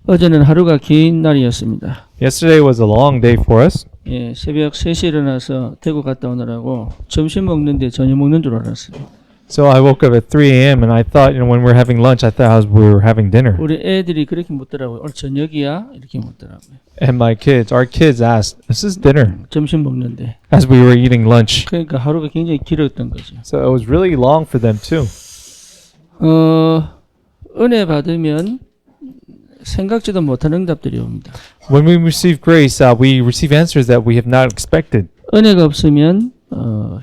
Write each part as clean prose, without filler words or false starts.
어제는 하루가 긴 날이었습니다. Yesterday was a long day for us. 예, 새벽 3시에 일어나서 대구 갔다 오느라고 점심 먹는데 저녁 먹는 줄 알았어요. So I woke up at 3 a.m. and I thought, when we were having lunch, I thought we were having dinner. 우리 애들이 그렇게 묻더라고요. 오늘 저녁이야? 이렇게 묻더라고요. And our kids asked, "This is dinner?" 점심 먹는데. As we were eating lunch. 그러니까 하루가 굉장히 길었던 거죠. So it was really long for them too. 은혜 받으면 생각지도 못한 응답들이 옵니다. When we receive grace, we receive answers that we have not expected. 은혜가 없으면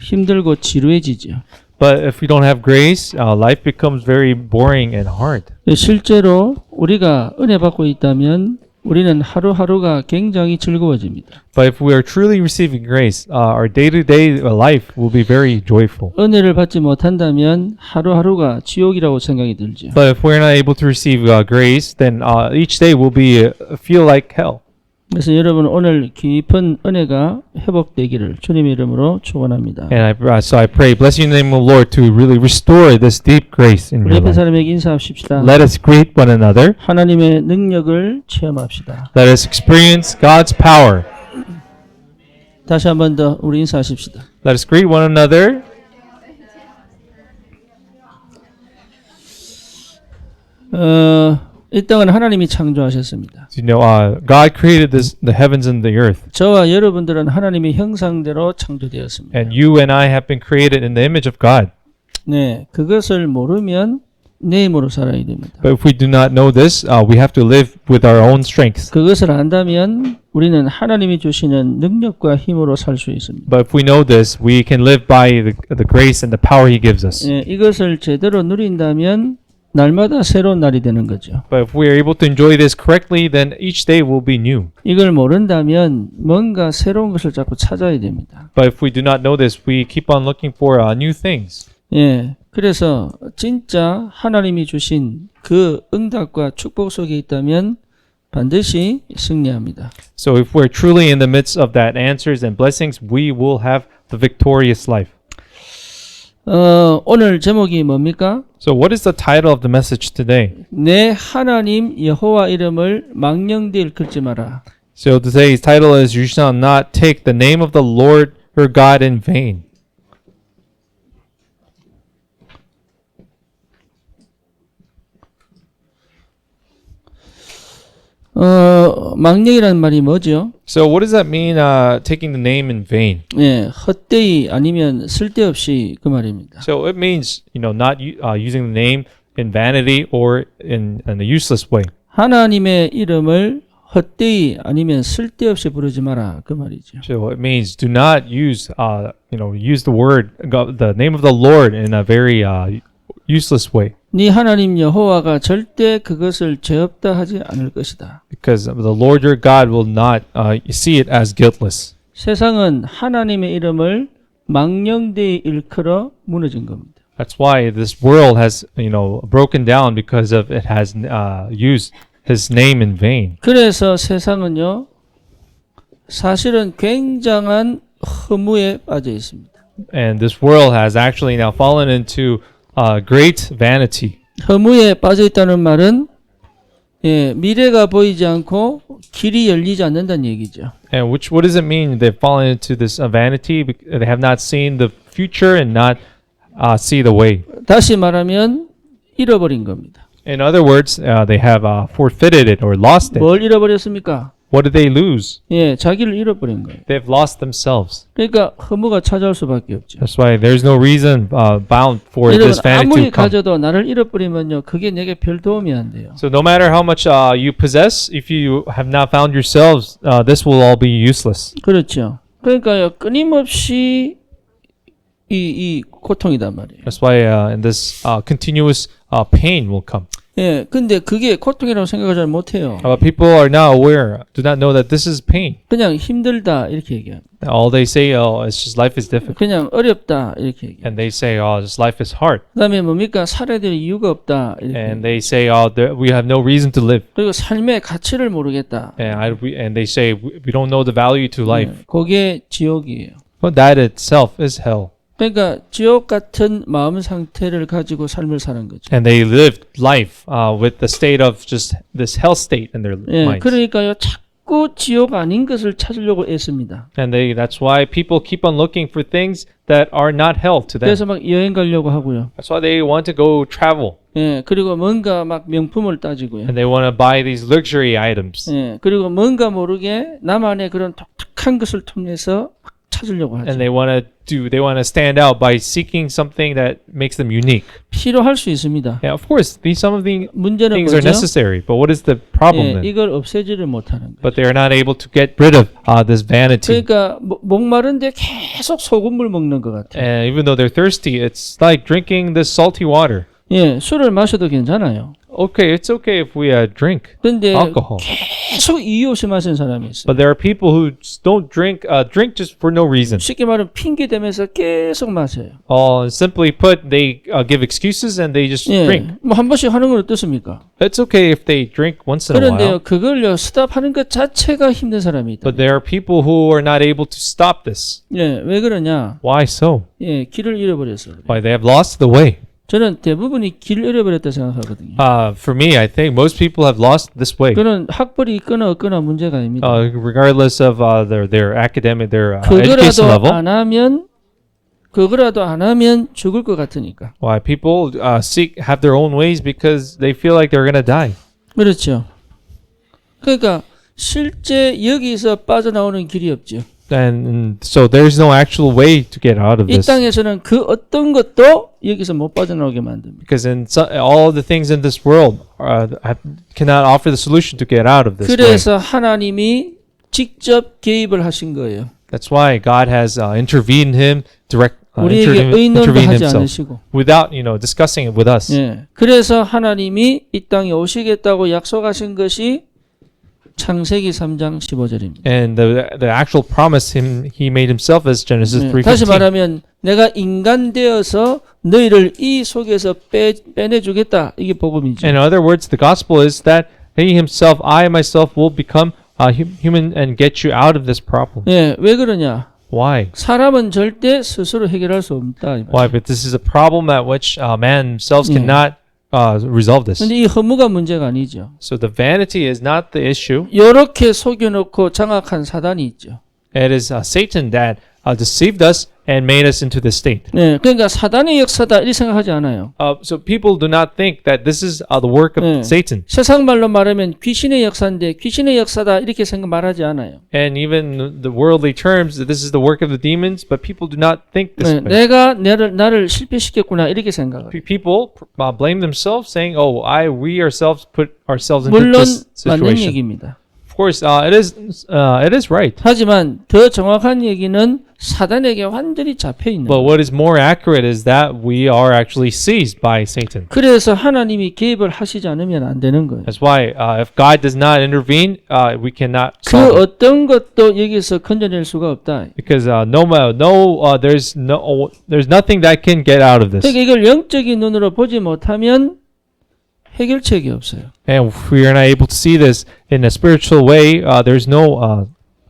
힘들고 지루해지죠. But if we don't have grace, life becomes very boring and hard. 실제로 우리가 은혜 받고 있다면 우리는 하루하루가 굉장히 즐거워집니다. But if we are truly receiving grace, our day-to-day life will be very joyful. 은혜를 받지 못한다면 하루하루가 지옥이라고 생각이 들죠. But if we're not able to receive grace, then each day will feel like hell. 그래서 여러분 오늘 깊은 은혜가 회복되기를 주님의 이름으로 축원합니다. And so I pray, bless you in the name of the Lord, to really restore this deep grace in 우리 your 옆에 life. 사람에게 인사합시다. Let us greet one another. 하나님의 능력을 체험합시다. Let us experience God's power. 다시 한 번 더 우리 인사하십시다. Let us greet one another. 이 땅은 하나님이 창조하셨습니다. God created the heavens and the earth. 저와 여러분들은 하나님의 형상대로 창조되었습니다. And you and I have been created in the image of God. 네, 그것을 모르면 내 힘으로 살아야 됩니다. But if we do not know this, we have to live with our own strength. 그것을 안다면 우리는 하나님이 주시는 능력과 힘으로 살 수 있습니다. But if we know this, we can live by the grace and the power He gives us. 네, 이것을 제대로 누린다면 날마다 새로운 날이 되는 거죠. But if we are able to enjoy this correctly, then each day will be new. 이걸 모른다면 뭔가 새로운 것을 자꾸 찾아야 됩니다. But if we do not know this, we keep on looking for new things. 예, 그래서 진짜 하나님이 주신 그 응답과 축복 속에 있다면 반드시 승리합니다. So if we're truly in the midst of that answers and blessings, we will have the victorious life. 오늘 제목이 뭡니까? So what is the title of the message today? 내 하나님 여호와 이름을 망령되이 일컫지 마라. So today's title is You shall not take the name of the Lord your God in vain. 망령이라는 말이 뭐죠? So what does that mean, taking the name in vain? 예, 헛되이 아니면 쓸데없이 그 말입니다. So it means, not using the name in vanity or in a useless way. 하나님의 이름을 헛되이 아니면 쓸데없이 부르지 마라 그 말이죠. So it means do not use, use the word, the name of the Lord in a very useless way. 네 하나님 여호와가 절대 그것을 죄 없다 하지 않을 것이다. Because the Lord your God will not see it as guiltless. 세상은 하나님의 이름을 망령되이 일컬어 무너진 겁니다. That's why this world has, broken down because of it has used His name in vain. 그래서 세상은요, 사실은 굉장한 허무에 빠져 있습니다. And this world has actually now fallen into great vanity. 허무에 빠져 있다는 말은 미래가 보이지 않고 길이 열리지 않는다는 얘기죠. And what does it mean? They've fallen into this vanity. They have not seen the future and not see the way. 다시 말하면 잃어버린 겁니다. In other words, they have forfeited it or lost it. 뭘 잃어버렸습니까? What did they lose? 자기를 잃어버린 거예요. They've lost themselves. 그러니까 허무가 찾아올 수밖에 없죠. That's why there's no reason bound for this 여러분 vanity 아무리 to come. 가져도 나를 잃어버리면요, 그게 내게 별 도움이 안 돼요. So no matter how much you possess, if you have not found yourselves, this will all be useless. 그렇죠. 그러니까요, 끊임없이 이 고통이단 말이에요. That's why in this continuous pain will come. 근데 그게 고통이라고 생각을 잘 못해요. But people are not aware, do not know that this is pain. 그냥 힘들다 이렇게 얘기합니다. All they say, it's just life is difficult. 그냥 어렵다 이렇게 얘기합니다. And they say, this life is hard. 그다음에 뭡니까? 살아야 될 이유가 없다 이렇게. And they say, we have no reason to live. 그리고 삶의 가치를 모르겠다. And they say, we don't know the value to life. 그게 지옥이에요. But that itself is hell. 그러니까 지옥 같은 마음 상태를 가지고 삶을 사는 거죠. And they lived life with the state of just this hell state in their 예, minds. 그러니까요 자꾸 지옥 아닌 것을 찾으려고 애씁니다. And that's why people keep on looking for things that are not hell to them. 그래서 막 여행 가려고 하고요. That's why they want to go travel. 예, 그리고 뭔가 막 명품을 따지고요. And they want to buy these luxury items. 예, 그리고 뭔가 모르게 나만의 그런 독특한 것을 통해서 막 찾으려고 하죠. And they want to stand out by seeking something that makes them unique. 필요할 수 있습니다. Yeah, of course, some of the 문제는 things are 뭐죠? necessary. But what is the problem 예, then? 이걸 없애지를 못하는 거예요. But they are not able to get rid of this vanity. 그러니까 목마른데 계속 소금물 먹는 것 같아요. And even though they're thirsty, it's like drinking this salty water. 예, 술을 마셔도 괜찮아요. Okay, it's okay if we drink 그런데 alcohol. 계속 이유 없이 마시는 사람이 있어요. But there are people who just don't drink just for no reason. 쉽게 말하면 핑계 대면서 계속 마셔요. Simply put, they give excuses and they just 예, drink. 뭐 한 번씩 하는 건 어떻습니까? It's okay if they drink once in a 그런데요, while. 그걸요 스탑하는 것 자체가 힘든 사람이 있다. But there are people who are not able to stop this. 예, 왜 그러냐? Why so? 예, 길을 잃어버렸어. Why they have lost the way. 저는 대부분이 길을 잃어버렸다 생각하거든요. For me, I think most people have lost this way. 그는 학벌이 있거나 없거나 문제가 아닙니다. Regardless of their academic, their 그거라도 education level. 안 하면 죽을 것 같으니까. Why people have their own ways because they feel like they're gonna die. 그렇죠. 그러니까 실제 여기서 빠져나오는 길이 없죠. And so there's no actual way to get out of 이 this. 땅에서는 그 어떤 것도 여기서 못 빠져나오게 만듭니다. Because all the things in this world cannot offer the solution to get out of this way. 그래서 하나님이 직접 개입을 하신 거예요. That's why God has intervened 우리에게 의논도 intervened 하지 himself 않으시고. without discussing it with us. 예. 그래서 하나님이 이 땅에 오시겠다고 약속하신 것이 창세기 3장 15절입니다. And the actual promise he made himself is Genesis 3:15. 다시 말하면 내가 인간 되어서 너희를 이 속에서 빼내주겠다. 이게 복음이죠. In other words, the gospel is that he himself, I myself, will become human and get you out of this problem. 예, 왜 그러냐? Why? 사람은 절대 스스로 해결할 수 없다. Why? But this is a problem at which man themselves cannot resolve this. 근데 이 허무가 문제가 아니죠. So the vanity is not the issue. 이렇게 속여놓고 장악한 사단이 있죠. It is Satan that deceived us and made us into this state. 네, 그러니까 사단의 역사다 이렇게 생각하지 않아요. So people do not think that this is the work of Satan. 세상 말로 말하면 귀신의 역사인데 귀신의 역사다 이렇게 생각 말하지 않아요. And even the worldly terms, that this is the work of the demons, but people do not think this 네, way. 내가 나를 실패시켰구나 이렇게 생각해요. People blame themselves, saying, "Oh, we ourselves put ourselves into 물론 this 맞는 situation." 얘기입니다. Of course, it is right. 하지만 더 정확한 얘기는 사단에게 완전히 잡혀 있는 But 거예요. what is more accurate is that we are actually seized by Satan. 그래서 하나님이 개입을 하시지 않으면 안 되는 거예요. That's why if God does not intervene, we cannot 그 solve it. 어떤 것도 여기서 건져낼 수가 없다. Because there's nothing that can get out of this. 그러니까 이걸 영적인 눈으로 보지 못하면 해결책이 없어요. And if we are not able to see this in a spiritual way, there's no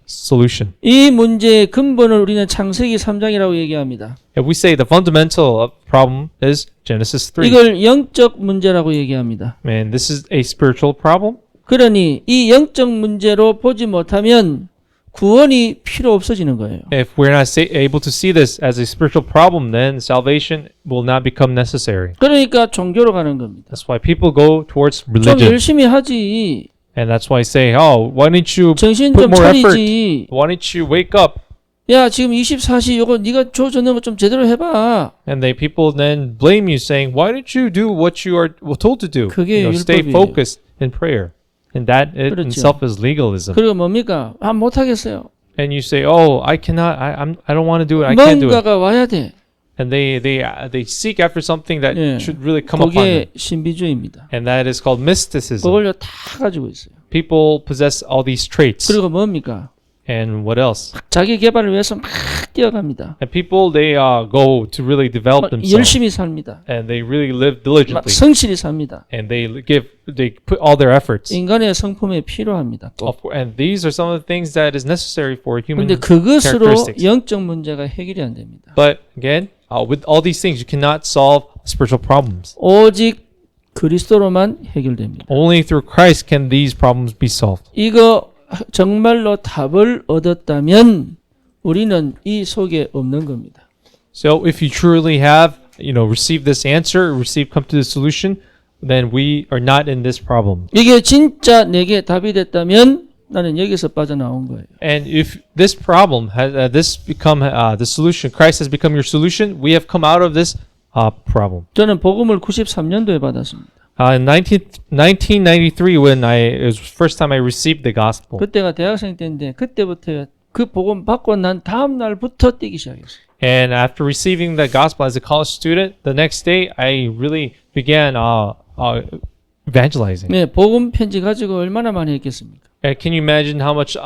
solution. 이 문제의 근본을 우리는 창세기 3장이라고 얘기합니다. If we say the fundamental problem is Genesis 3, 이걸 영적 문제라고 얘기합니다. and this is a spiritual problem, 그러니 이 영적 문제로 보지 못하면 구원이 필요 없어지는 거예요. if we're not able to see this as a spiritual problem, then salvation will not become necessary. 그러니까 종교로 가는 겁니다. That's why people go towards 좀 religion. 열심히 하지. And that's why I say, oh, why don't you 정신 put 좀 more effort? 차리지. Why don't you wake up? 야, 지금 24시 요거 네가 줘줬는 거 좀 제대로 해봐. And people then blame you, saying, why don't you do what you are told to do? 그게 Stay 율법이에요. focused in prayer. And that in 그렇죠. itself is legalism. 그리고 뭡니까? 못하겠어요. And you say, oh, I cannot, I don't want to do it, I can't do it. 뭔가가 와야 돼. And they seek after something that 예. should really come upon them. 그게 신비주의입니다. And that is called mysticism. 그걸요 다 가지고 있어요. People possess all these traits. 그리고 뭡니까? And what else? 자기 개발을 위해서 막 뛰어갑니다. And people, they go to really develop 막 themselves. 열심히 삽니다. And they really live 막 diligently. 성실히 삽니다. And they put all their efforts. 인간의 성품에 필요합니다. 꼭. And these are some of the things that is necessary for human 그런데 그것으로 characteristics. 영적 문제가 해결이 안 됩니다. But again, with all these things, you cannot solve spiritual problems. 오직 그리스도로만 해결됩니다. Only through Christ can these problems be solved. 이거 정말로 답을 얻었다면 우리는 이 속에 없는 겁니다. So if you truly have, received this answer, come to the solution, then we are not in this problem. 이게 진짜 내게 답이 됐다면 나는 여기서 빠져나온 거예요. And if this problem has this become the solution, Christ has become your solution, we have come out of this problem. 저는 복음을 93년도에 받았습니다. In 1993, when it was the first time I received the gospel, 그때가 대학생 때인데 그때부터 그 복음 받고 난 다음 날부터 뛰기 시작했어요. and after receiving the gospel as a college student, the next day I really began evangelizing. 네, 복음 편지 가지고 얼마나 많이 했겠습니까? And can you imagine how much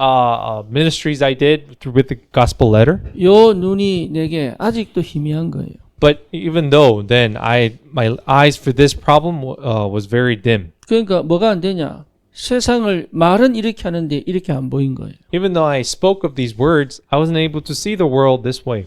ministries I did with the gospel letter? 요 눈이 내게 아직도 희미한 거예요. But even though then my eyes for this problem was very dim. 그러니까 뭐가 안 되냐? 세상을 말은 이렇게 하는데 이렇게 안 보인 거예요. Even though I spoke of these words, I wasn't able to see the world this way.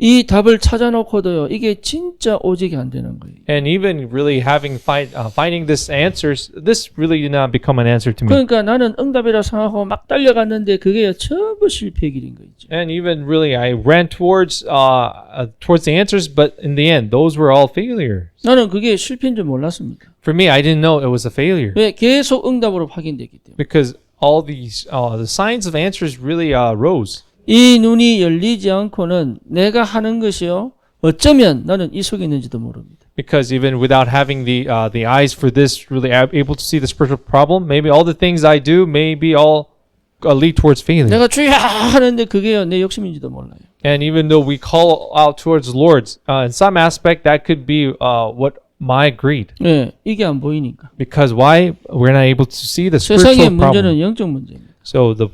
이 답을 찾아놓고도요. 이게 진짜 오직이 안 되는 거예요. And even really finding this answers, this really did not become an answer to me. 그러니까 나는 응답이라 생각하고 막 달려갔는데 그게 전부 실패의 길인 거죠. And even really, I ran towards the answers, but in the end, those were all failures. 나는 그게 실패인 줄 몰랐습니다. For me, I didn't know it was a failure 왜? 계속 응답으로 확인됐기 때문에. because all these the signs of answers really rose. 이 눈이 열리지 않고는 내가 하는 것이요. 어쩌면 나는 이 속에 있는지도 모릅니다. Because even without having the eyes for this, really able to see the spiritual problem, maybe all the things I do maybe all lead towards failure. 내가 주야 하는데 그게요. 내 욕심인지도 몰라요. And even though we call out towards the Lord, in some aspect that could be what my greed. 네, 이게 안 보이니까. Because why we're not able to see the 세상의 spiritual problem. 문제는 영적 문제입니다. So the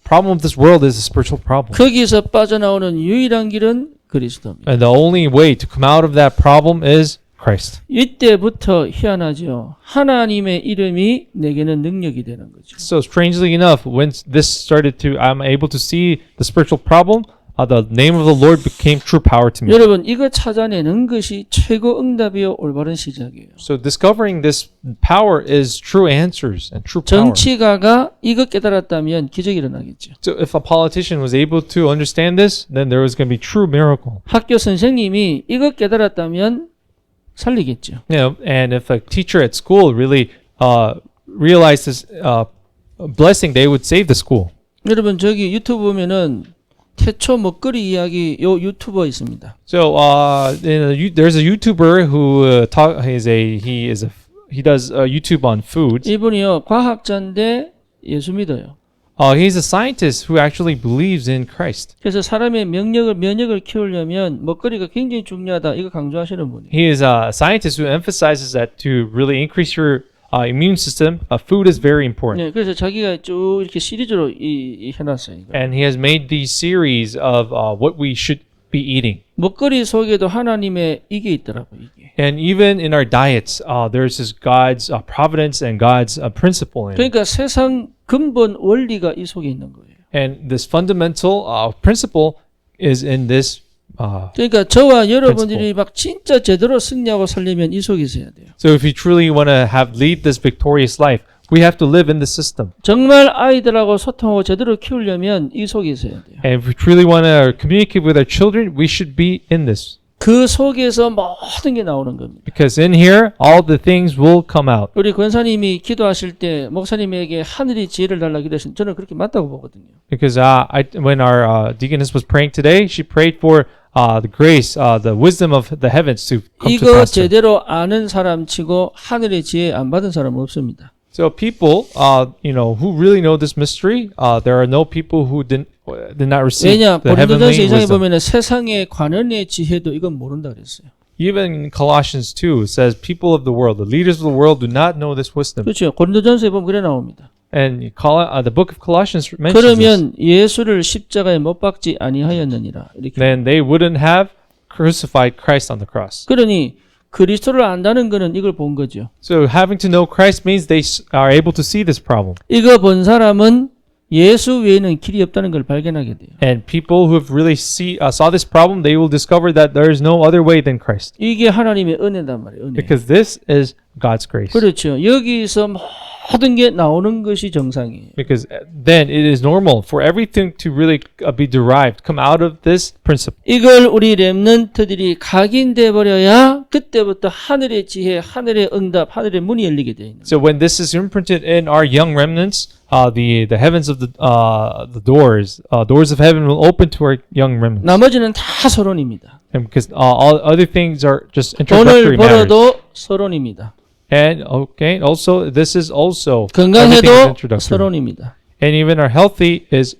problem of this world is a spiritual problem. 거기서 빠져나오는 유일한 길은 그리스도입니다. And the only way to come out of that problem is Christ. 이때부터 희한하죠. 하나님의 이름이 내게는 능력이 되는 거죠. So strangely enough, when this started to, I'm able to see the spiritual problem, the name of the Lord became true power to me. 여러분 이거 찾아내는 것이 최고 응답이요 올바른 시작이에요. So discovering this power is true answers and true power. 정치가가 이거 깨달았다면 기적이 일어나겠죠. So if a politician was able to understand this, then there was going to be true miracle. 학교 선생님이 이거 깨달았다면 살리겠죠. And if a teacher at school really realized this blessing, they would save the school. 여러분 저기 유튜브 보면은 태초 먹거리 이야기 요 유튜버 있습니다. So there's a YouTuber who he does YouTube on foods. 이분이요 과학자인데 예수 믿어요. He's a scientist who actually believes in Christ. 그래서 사람의 면역을 키우려면 먹거리가 굉장히 중요하다. 이거 강조하시는 분이에요. He is a scientist who emphasizes that to really increase your immune system, food is very important. 네, 그래서 자기가 쭉 이렇게 시리즈로 해놨어요. 이거. And he has made these series of what we should be eating. 먹거리 속에도 하나님의 이게 있더라고요. 이게. And even in our diets, there's this God's providence and God's principle in it. 그러니까 세상 근본 원리가 이 속에 있는 거예요. And this fundamental principle is in this. 그러니까 저와 여러분들이 막 진짜 제대로 승리하고 살려면 이 속에 있어야 돼요. So if you truly want to lead this victorious life, we have to live in the system. 정말 아이들하고 소통하고 제대로 키우려면 이 속에 있어야 돼요. And if we truly want to communicate with our children, we should be in this. 그 속에서 모든 게 나오는 겁니다. Because in here, all the things will come out. 우리 권사님이 기도하실 때 목사님에게 하늘의 지혜를 달라 기도하신 저는 그렇게 맞다고 보거든요. Because when our deaconess was praying today, she prayed for the grace, the wisdom of the heavens to come to 이거 pastor. 제대로 아는 사람 치고 하늘의 지혜 안 받은 사람은 없습니다. So people, who really know this mystery, there are no people who did not receive 왜냐 the 고린도전서 heavenly 2장에 wisdom. 보면은 세상의 관원의 지혜도 이건 모른다 그랬어요. Even in Colossians 2, it says, people of the world, the leaders of the world do not know this wisdom. 그렇죠. 고린도전서에 보면 그래 나옵니다. And the book of Colossians mentions this. 그러면 예수를 십자가에 못 박지 아니하였느니라. 이렇게. Then they wouldn't have crucified Christ on the cross. 그러니 그리스도를 안다는 것은 이걸 본 거죠. So having to know Christ means they are able to see this problem. 이거 본 사람은 예수 외에는 길이 없다는 걸 발견하게 돼요. And people who have really saw this problem, they will discover that there is no other way than Christ. 이게 하나님의 은혜단 말이에요. 은혜. Because this is God's grace. 그렇죠. 여기서 모든 게 나오는 것이 정상이에요. Because then it is normal for everything to really be derived, come out of this principle. 이걸 우리 렘넌트들이 각인돼 버려야 그때부터 하늘의 지혜, 하늘의 응답, 하늘의 문이 열리게 돼 있는. So when this is imprinted in our young remnants, the heavens of the doors of heaven will open to our young remnants. 나머지는 다 서론입니다. And because all other things are just 돈을 introductory matters. 벌어도 서론입니다. And okay, also this is also 건강해도 everything is introductory. 서론입니다. And even our health is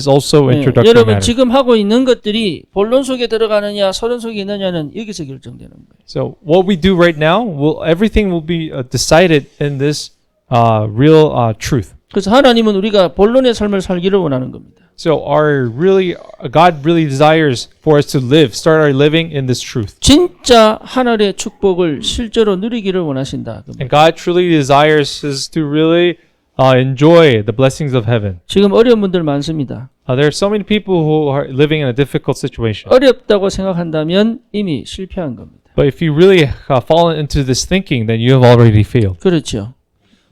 also 네, introductory 여러분 matter. 지금 하고 있는 것들이 본론 속에 들어가느냐 서론 속에 있느냐는 여기서 결정되는 거예요. So what we do right now, everything will be decided in this real truth. 그래서 하나님은 우리가 본론의 삶을 살기를 원하는 겁니다. So God really desires for us to start our living in this truth. 진짜 하늘의 축복을 실제로 누리기를 원하신다. And God truly desires us to really enjoy the blessings of heaven. 지금 어려운 분들 많습니다. There are so many people who are living in a difficult situation. 어렵다고 생각한다면 이미 실패한 겁니다. But if you really fall into this thinking, then you have already failed. 그렇죠.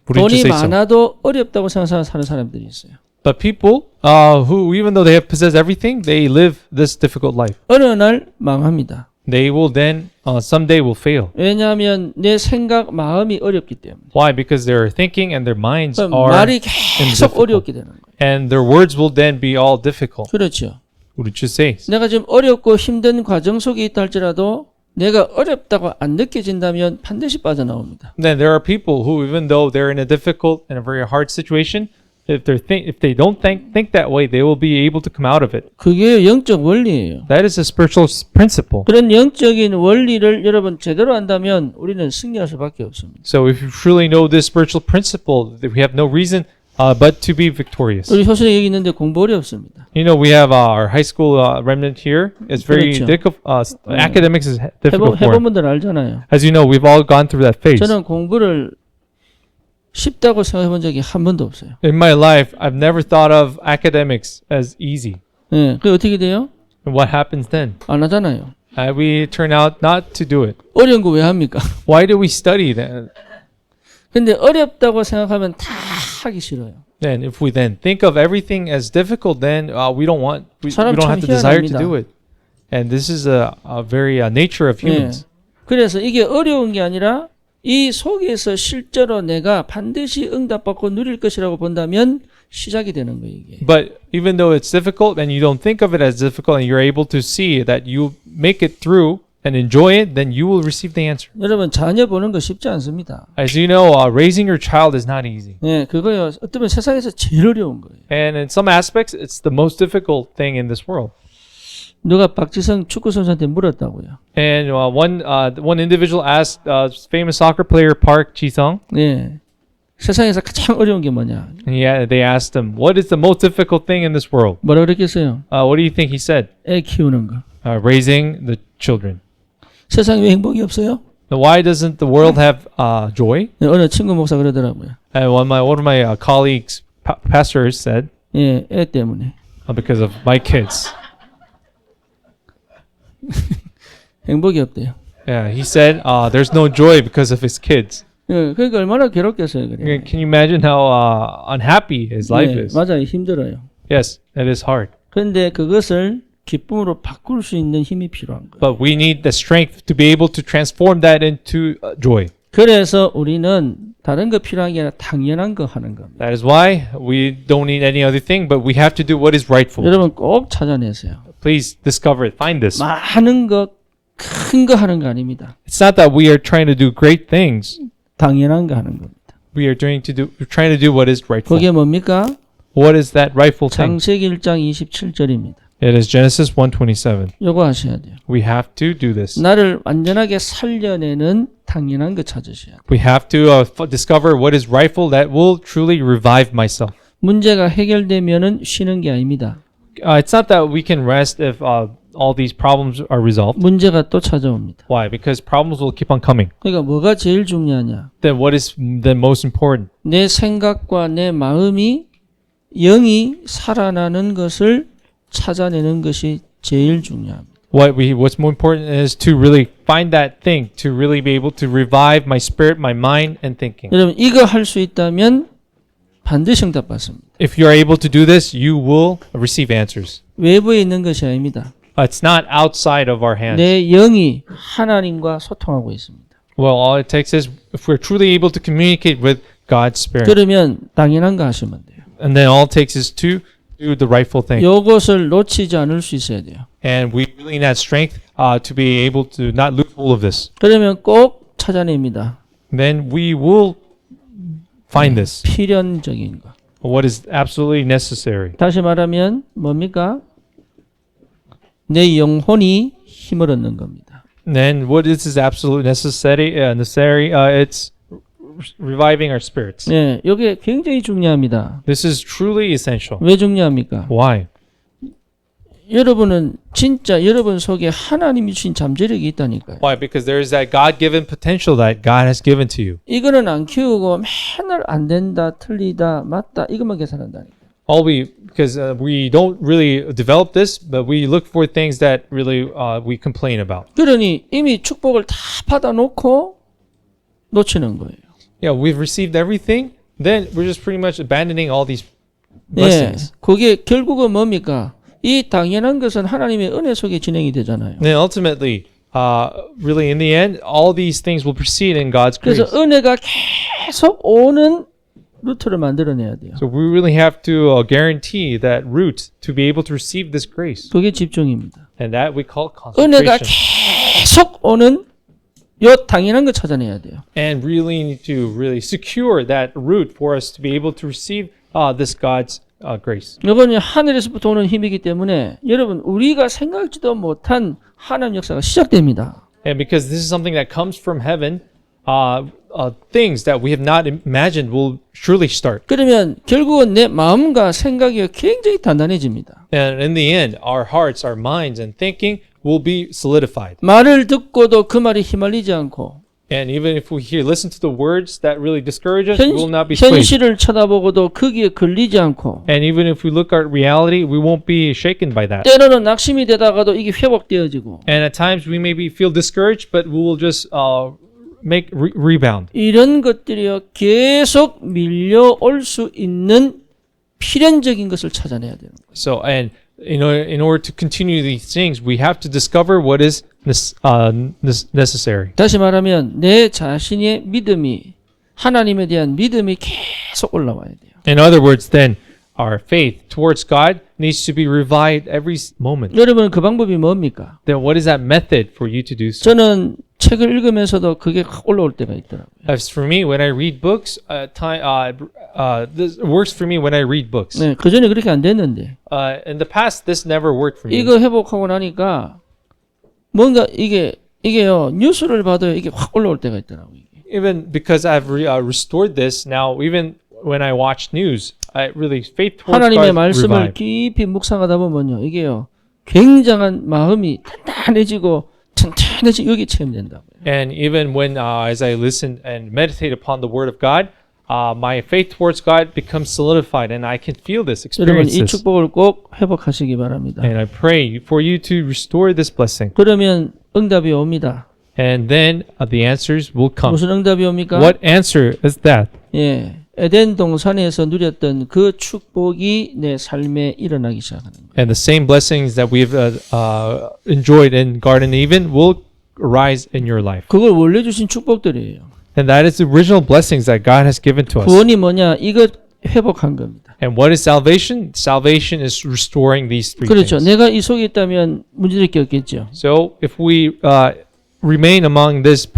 Wouldn't you 돈이 say so? 많아도 어렵다고 생각하는 사람들이 있어요. But people who, even though they have possessed everything, they live this difficult life. 어느 날 망합니다. They will then, someday will fail. 왜냐하면 내 생각, 마음이 어렵기 때문에. Why? Because their thinking and their minds 그럼 are 말이 계속 difficult. 어렵게 되는 거예요. And their words will then be all difficult. 그렇죠. Wouldn't you say? 내가 지금 어렵고 힘든 과정 속에 있다 할지라도 내가 어렵다고 안 느껴진다면 반드시 빠져나옵니다. Then there are people who, even though they're in a difficult and a very hard situation, if they don't think that way, they will be able to come out of it. 그게 영적 원리예요. That is a spiritual principle. 그런 영적인 원리를 여러분 제대로 안다면 우리는 승리할 수밖에 없습니다. So if you truly know this spiritual principle, we have no reason but to be victorious. 우리 효선에 여기 있는데 공부 어렵습니다. You know, we have our high school remnant here. It's very 그렇죠. difficult. Academics is difficult for 해본 them. 분들 알잖아요. As you know, we've all gone through that phase. 저는 공부를 쉽다고 생각해 본 적이 한 번도 없어요. In my life, I've never thought of academics as easy. 예, 그게 어떻게 돼요? And what happens then? 안 하잖아요. We turn out not to do it. 어려운 거 왜 합니까? Why do we study that? 근데 어렵다고 생각하면 다 하기 싫어요. Then, if we then think of everything as difficult, then we don't 사람 don't 참 have the desire to 희한합니다. do it. And this is a very nature of humans. 그래서 이게 어려운 게 아니라 이 속에서 실제로 내가 반드시 응답받고 누릴 것이라고 본다면 시작이 되는 거예요, 이게. But even though it's difficult and you don't think of it as difficult and you're able to see that you make it through and enjoy it, then you will receive the answer. 여러분 자녀 보는 거 쉽지 않습니다. As you know, raising your child is not easy. 예, 그거요. 어쩌면 세상에서 제일 어려운 거예요. And in some aspects, it's the most difficult thing in this world. 누가 박지성 축구 선수한테 물었다고요. And one individual asked famous soccer player Park Ji-sung, 예. 세상에서 가장 어려운 게 뭐냐? and they asked him, what is the most difficult thing in this world? 뭐라 그랬겠어요? What do you think he said? 애 키우는 거. Raising the children. 세상에 왜 행복이 없어요? Now, why doesn't the world have joy? 네, 어느 친구 목사 그러더라고요. And one of my colleagues, pastors, said, 예, 애 때문에. because of my kids. 행복이 없대요. Yeah, he said, there's no joy because of his kids. 예, 그러니까 얼마나 괴롭겠어요, 그래. Can you imagine how unhappy his life 예, is? 맞아요, 힘들어요. Yes, it is hard. 그런데 그것을 기쁨으로 바꿀 수 있는 힘이 필요한 거예요. But we need the strength to be able to transform that into joy. 그래서 우리는 다른 거 필요한 게 아니라 당연한 거 하는 겁니다. That is why we don't need any other thing, but we have to do what is rightful. 여러분 꼭 찾아내세요. Please discover it. Find this. 많은 거, 큰 거 하는 거 아닙니다. It's not that we are trying to do great things. 당연한 거 하는 겁니다. We're trying to do what is rightful. 그게 뭡니까? What is that rightful thing? 창세기 1장 27절입니다. It is Genesis 1:27. 요거 하셔야 돼요. We have to do this. 나를 완전하게 살려내는 당연한 거 찾으셔야 돼요. We have to discover what is rightful that will truly revive myself. 문제가 해결되면은 쉬는 게 아닙니다. It's not that we can rest if all these problems are resolved. 문제가 또 찾아옵니다. Why? Because problems will keep on coming. 그러니까 뭐가 제일 중요하냐? Then what is then most important? 내 생각과 내 마음이 영이 살아나는 것을 찾아내는 것이 제일 중요합니다. What's more important is to really find that thing, to really be able to revive my spirit, my mind, and thinking. 여러분 이거 할 수 있다면 반드시 응답받습니다. If you're able to do this, you will receive answers. 외부에 있는 것이 아닙니다. It's not outside of our hands. 내 영이 하나님과 소통하고 있습니다. Well, all it takes is if we're truly able to communicate with God's Spirit. 그러면 당연한 거 하시면 돼요. And then all it takes is to do the rightful thing. 요것을 놓치지 않을 수 있어야 돼요. And we really need that strength to be able to not lose hold of this. 그러면 꼭 찾아냅니다. Then we will find this. 필연적인 거. What is absolutely necessary. 다시 말하면 뭡니까? 내 영혼이 힘을 얻는 겁니다. Then what is absolute necessary? It's reviving our spirits. 네, 이게 굉장히 중요합니다. This is truly essential. 왜 중요합니까? Why? 여러분은 진짜 여러분 속에 하나님이 주신 잠재력이 있다니까요. Why? Because there is that God-given potential that God has given to you. 이거는 안 키우고 맨날 안 된다, 틀리다, 맞다 이것만 계산한다니까. Because we don't really develop this, but we look for things that really we complain about. 그러니 이미 축복을 다 받아놓고 놓치는 거예요. Yeah, we've received everything. Then we're just pretty much abandoning all these 네, blessings. 그게 결국은 뭡니까? 이 당연한 것은 하나님의 은혜 속에 진행이 되잖아요. And then ultimately, really in the end, all these things will proceed in God's grace. 그래서 은혜가 계속 오는 루트를 만들어내야 돼요. So we really have to guarantee that route to be able to receive this grace. 그게 집중입니다. And that we call 은혜가 concentration. 계속 오는 요 당연한 거 찾아내야 돼요. And really need to really secure that route for us to be able to receive this God's grace. 이건 하늘에서부터 오는 힘이기 때문에 여러분 우리가 생각지도 못한 하나님 역사가 시작됩니다. And because this is something that comes from heaven, things that we have not imagined will surely start. 그러면 결국은 내 마음과 생각이 굉장히 단단해집니다. And in the end, our hearts, our minds, and thinking will be solidified. 말을 듣고도 그 말이 휘말리지 않고 And even if we listen to the words that really discourage us, we will not be swayed. 현실을 쳐다보고도 거기에 걸리지 않고 And even if we look at reality, we won't be shaken by that. 때로는 낙심이 되다가도 이게 회복되어지고 And at times we maybe feel discouraged, but we will just make rebound. 이런 것들이요 계속 밀려올 수 있는 필연적인 것을 찾아내야 돼요. So, and in order to continue these things, we have to discover what is necessary. 다시 말하면 내 자신의 믿음이 하나님에 대한 믿음이 계속 올라와야 돼요. In other words, then our faith towards God needs to be revived every moment. 여러분 그 방법이 뭡니까? Then what is that method for you to do so? 저는 책을 읽으면서도 그게 확 올라올 때가 있더라고요. As for me, when I read books, this works for me when I read books. 네, 그 전에 그렇게 안 됐는데 In the past, this never worked for me. 이거 회복하고 나니까 뭔가 이게요 뉴스를 봐도 이게 확 올라올 때가 있더라고요. Even because I've restored this now, even when I watch news, I really faith towards 하나님의 God 말씀을 revived. 깊이 묵상하다 보면요 이게요 굉장한 마음이 단단해지고 튼튼해지고 여기 체험된다고요. And even when as I listen and meditate upon the Word of God, my faith towards God becomes solidified, and I can feel this, 여러분 experience 이 this. 축복을 꼭 회복하시기 바랍니다. And I pray for you to restore this blessing. 그러면 응답이 옵니다. And then the answers will come. 무슨 응답이 옵니까? What answer is that? 예, 에덴 동산에서 누렸던 그 축복이 내 삶에 일어나기 시작하는 거예요. And the same blessings that we've enjoyed in Garden Eden will arise in your life. 그걸 원래 주신 축복들이에요. And that is the original blessings that God has given to us. 구원이 뭐냐? 이거 회복한 겁니다. And what is salvation? Salvation is restoring these three 그렇죠. things. 내가 이 속에 있다면 문제될 게 없겠죠. So if we remain among these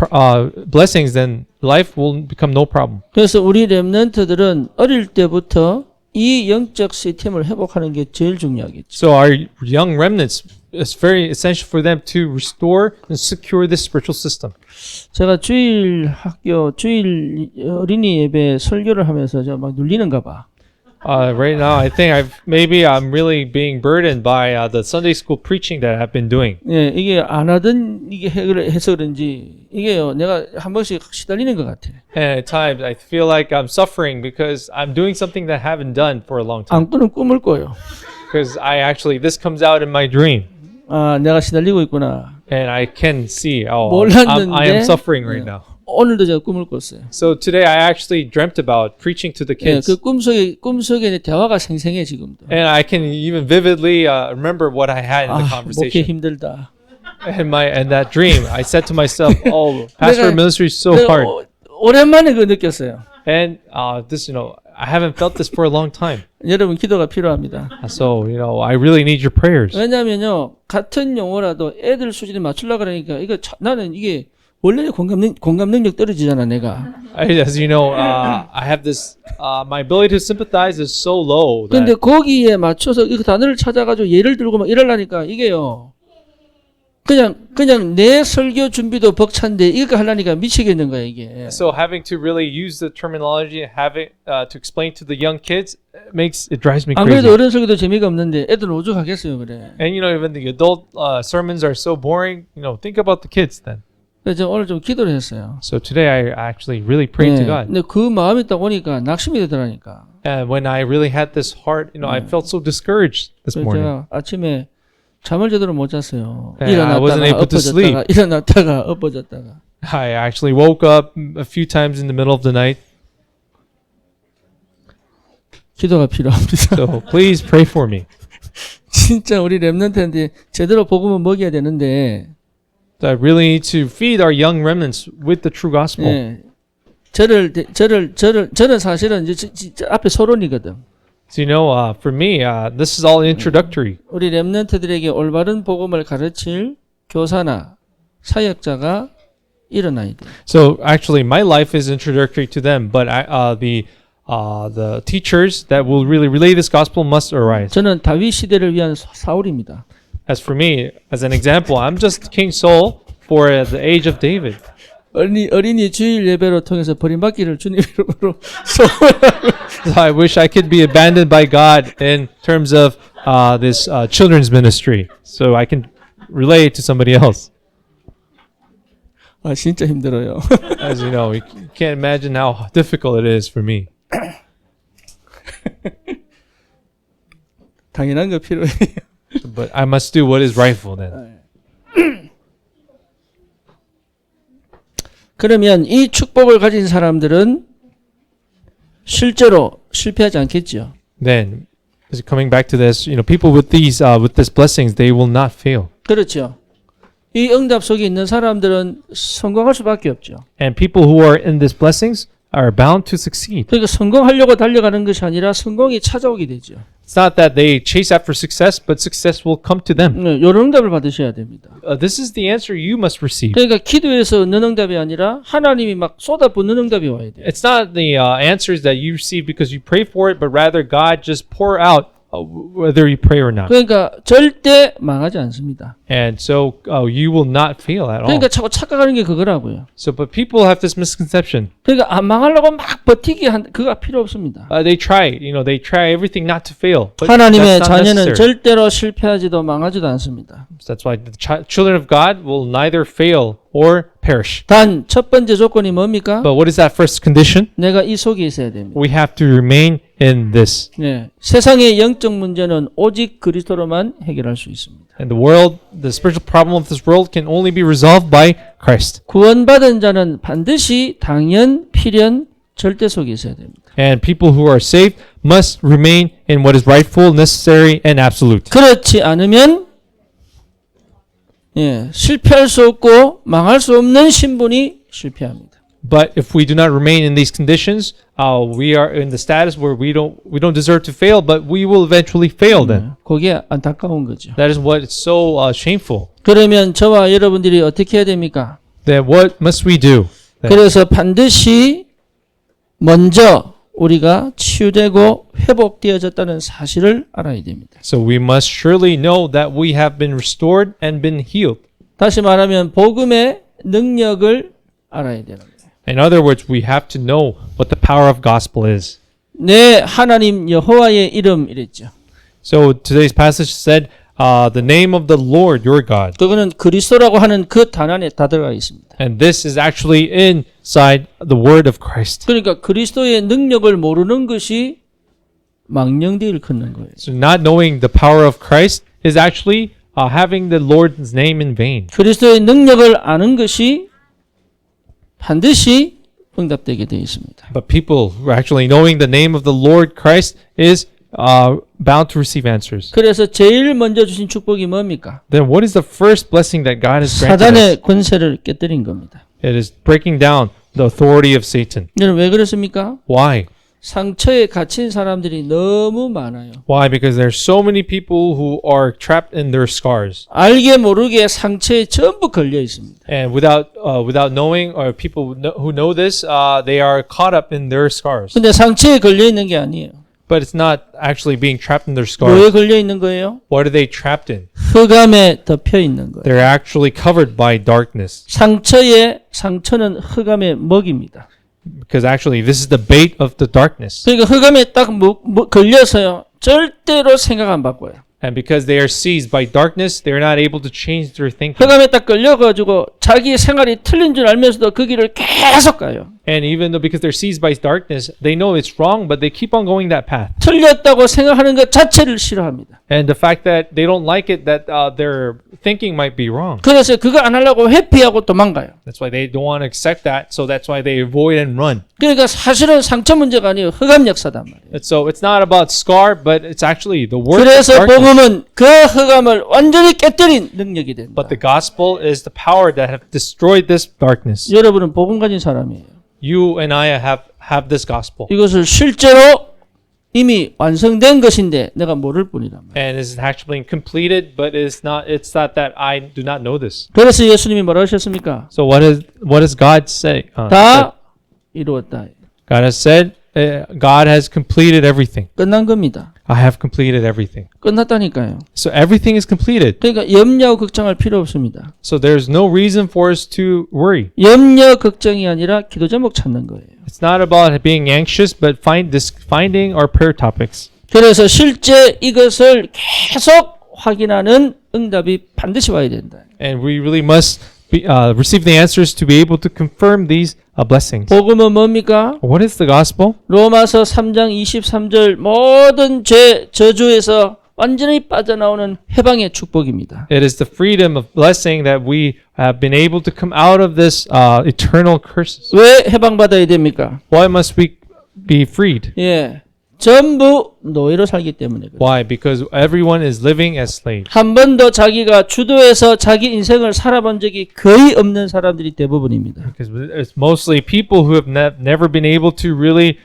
blessings, then life will become no problem. 그래서 우리 렘넌트들은 어릴 때부터 이 영적 시스템을 회복하는 게 제일 중요하겠죠. So our young remnants, it's very essential for them to restore and secure this spiritual system. 제가 주일 어린이 예배 설교를 하면서 저 막 눌리는가 봐. Right now, I think I'm really being burdened by the Sunday school preaching that I've been doing. 예, 이게 안 하던 이게 해서 그런지 이게요, 내가 한 번씩 시달리는 것 같아. And at times, I feel like I'm suffering because I'm doing something that I haven't done for a long time. 안 꾸는 꿈을 꿔요. Because this comes out in my dream. 아, 내가 시달리고 있구나. And I can see, I am 몰랐는데 suffering right now. 오늘도 제가 꿈을 꿨어요. So today I actually dreamt about preaching to the 예, kids. 그 꿈속에 대화가 생생해 지금도. And I can even vividly remember what I had in the 아, 목회 conversation. 힘들다. And that dream, I said to myself, "Oh, pastor ministry is so 내가 hard." 오랜만에 그거 느꼈어요. And this, I haven't felt this for a long time. 여러분 기도가 필요합니다. So, I really need your prayers. 왜냐면요, 같은 용어라도 애들 수준에 맞추려고 그러니까 나는 이게 원래 공감 능력 떨어지잖아, 내가. As you know, I have this, my ability to sympathize is so low. 근데 That, 거기에 맞춰서 그 단어를 찾아가지고 예를 들고 막 이러려니까 이게요. 그냥 내 설교 준비도 벅찬데 이거 하려니까 미치겠는 거야, 이게. so having to really use the terminology, having to explain to the young kids, it drives me 안 그래도 crazy. 어른 설교도 재미가 없는데 애들은 오죽하겠어요, 그래. And even the adult sermons are so boring. Think about the kids then. 그래서 오늘 좀 기도를 했어요. So today I actually really prayed to God. 근데 그 마음이 딱 오니까 낙심이 되더라니까. And when I really had this heart, I felt so discouraged this 그래서 morning. 제가 아침에 잠을 제대로 못 잤어요. I wasn't able to sleep. 일어났다가 엎어졌다가. I actually woke up a few times in the middle of the night. 기도가 필요합니다. So please pray for me. 진짜 우리 렘넌트한테 제대로 복음을 먹여야 되는데. I really need to feed our young remnants with the true gospel. 예. 저는 사실은 이제 앞에 서론이거든. So for me, this is all introductory. 우리 렘넌트들에게 올바른 복음을 가르칠 교사나 사역자가 일어나야 돼. So actually, my life is introductory to them, but the teachers that will really relay this gospel must arise. 저는 다윗 시대를 위한 사울입니다. As for me, as an example, I'm just King Saul for the age of David. 어린이 주일 예배로 통해서 버림받기를 주님 이름으로 So I wish I could be abandoned by God in terms of this children's ministry, so I can relay it to somebody else. 아 진짜 힘들어요. As you know, you can't imagine how difficult it is for me. 당연한 거 필요해요. But I must do what is rightful then. 그러면 이 축복을 가진 사람들은 실제로 실패하지 않겠죠. Then, coming back to this, people with these blessings, they will not fail. 그렇죠. 이 응답 속에 있는 사람들은 성공할 수밖에 없죠. And people who are in these blessings are bound to succeed. 그러니까 성공하려고 달려가는 것이 아니라 성공이 찾아오게 되죠. It's not that they chase after success, but success will come to them. 이런 응답을 받으셔야 됩니다. This is the answer you must receive. 그러니까 기도에서 얻는 응답이 아니라 하나님이 막 쏟아붓는 응답이 와야 돼요. It's not the answers that you receive because you pray for it, but rather God just pour out whether you pray or not. 그러니까 절대 망하지 않습니다. And so you will not fail at all. 그러니까 자꾸 착각하는 게 그거라고요. So, but people have this misconception. 그러니까 안 망하려고 막 버티기 그거 필요 없습니다. They try everything not to fail. But 하나님의 that's not 자녀는 necessary. 절대로 실패하지도 망하지도 않습니다. So that's why the children of God will neither fail or perish. 단 첫 번째 조건이 뭡니까? But what is that first condition? 내가 이 속에 있어야 됩니다. We have to remain in this. 네. 세상의 영적 문제는 오직 그리스도로만 해결할 수 있습니다. And the spiritual problem of this world can only be resolved by Christ. 구원받은 자는 반드시 당연, 필연, 절대 속에 있어야 됩니다. And people who are saved must remain in what is rightful, necessary, and absolute. 그렇지 않으면 실패할 수 없고 망할 수 없는 신분이 실패합니다. But if we do not remain in these conditions, we are in the status where we don't deserve to fail, but we will eventually fail then. 그게 안타까운 거죠. That is what is so shameful. 그러면 저와 여러분들이 어떻게 해야 됩니까? Then what must we do? 그래서 반드시 먼저 우리가 치유되고 회복되어졌다는 사실을 알아야 됩니다. So we must surely know that we have been restored and been healed. 다시 말하면 복음의 능력을 알아야 되는 거예요. In other words, we have to know what the power of gospel is. 내 하나님 여호와의 이름 이랬죠. So today's passage said, the name of the Lord your God. 그거는 그리스도라고 하는 그 단안에 다 들어가 있습니다. And this is actually inside the word of Christ. 그러니까 그리스도의 능력을 모르는 것이 망령되이 일컫는 거예요. So not knowing the power of Christ is actually having the Lord's name in vain. 그리스도의 능력을 아는 것이 반드시 응답되게 되어 있습니다. But people who are actually knowing the name of the Lord Christ is bound to receive answers. 그래서 제일 먼저 주신 축복이 뭡니까? Then what is the first blessing that God has granted us? 사단의 권세를 깨뜨린 겁니다. It is breaking down the authority of Satan. 여러분 왜 그렇습니까? Why? 상처에 갇힌 사람들이 너무 많아요. Why? Because there's so many people who are trapped in their scars. 알게 모르게 상처에 전부 걸려 있습니다. And without knowing, or people who know this, they are caught up in their scars. 근데 상처에 걸려 있는 게 아니에요. But it's not actually being trapped in their 뭐에 scars. 걸려 있는 거예요? What are they trapped in? 흑암에 덮여 있는 거예요. They're actually covered by darkness. 상처는 흑암의 먹입니다. Because actually, this is the bait of the darkness. 그러니까 흑암에 딱 걸려서요. 절대로 생각 안 바꿔요. And because they are seized by darkness, they're not able to change their thinking. 흑암에 딱 걸려가지고 자기 생활이 틀린 줄 알면서도 그 길을 계속 가요. And even though because they're seized by darkness, they know it's wrong, but they keep on going that path. 틀렸다고 생각하는 것 자체를 싫어합니다. And the fact that they don't like it, that their thinking might be wrong. 그래서 그거 안 하려고 회피하고 도망가요. That's why they don't want to accept that. So that's why they avoid and run. 그러니까 사실은 상처 문제가 아니에요. 흑암 역사단 말이에요. And so it's not about scar, but it's actually the work of 그래서 darkness. 복음은 그 흑암을 완전히 깨뜨린 능력이 된다. But the gospel is the power that have destroyed this darkness. 여러분은 복음 가진 사람이에요. You and I have this gospel. 이것을 실제로 이미 완성된 것인데 내가 모를 뿐이란 말이에요. And it's actually completed, but it's not that I do not know this. 그래서 예수님이 뭐라 하셨습니까? So what does God say? 다 이루었다. God has said, God has completed everything. 끝난 겁니다. I have completed everything. 끝났다니까요. So everything is completed. 그러니까 염려하고 걱정할 필요 없습니다. So there's no reason for us to worry. 염려 걱정이 아니라 기도 제목 찾는 거예요. It's not about being anxious, but finding our prayer topics. 그래서 실제 이것을 계속 확인하는 응답이 반드시 와야 된다. And we really must receive the answers to be able to confirm these blessings. 복음은 뭡니까? What is the gospel? 로마서 3장 23절 모든 죄 저주에서 완전히 빠져나오는 해방의 축복입니다. It is the freedom of blessing that we have been able to come out of this eternal curses. 왜 해방받아야 됩니까? Why must we be freed? 예, 전부 노예로 살기 때문에 그래요. Why? Because everyone is living as slaves. 한 번도 자기가 주도해서 자기 인생을 살아본 적이 거의 없는 사람들이 대부분입니다. Because it's mostly people who have never been able to really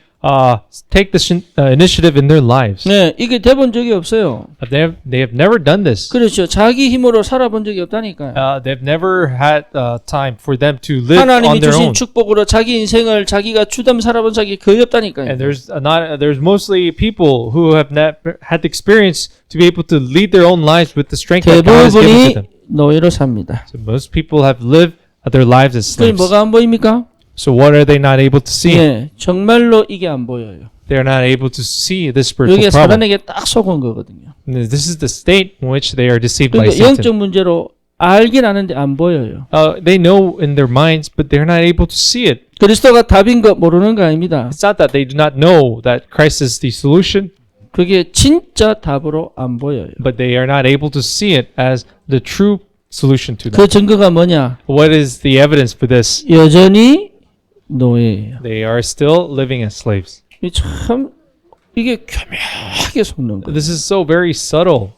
take the initiative in their lives. 네, 이게 돼본 적이 없어요. They have never done this. 그렇죠. 자기 힘으로 살아본 적이 없다니까요. They've never had time for them to live on 하나님이 their 주신 own. 축복으로 자기 인생을 자기가 주담 살아본 적이 거의 없다니까요. And there's mostly people who have never had the experience to be able to lead their own lives with the strength that God has given to 대부분이 them. 노예로 삽니다. So most people have lived their lives as 그게 slaves. 뭐가 안 보입니까? So what are they not able to see? 예, 정말로 이게 안 보여요. They're not able to see this spiritual 이게 problem. 사단에게 딱 속은 거거든요. And this is the state in which they are deceived by 그러니까 Satan. 영적 문제로 알긴 아는데 안 보여요. They know in their minds, but they're not able to see it. 그리스도가 답인 거 모르는 거 아닙니다. It's not that they do not know that Christ is the solution, 그게 진짜 답으로 안 보여요. but they are not able to see it as the true solution to 그 them. 증거가 뭐냐? What is the evidence for this? 여전히 노예예요. They are still living as slaves. 이게 교묘하게 속는 거예요. This is so very subtle,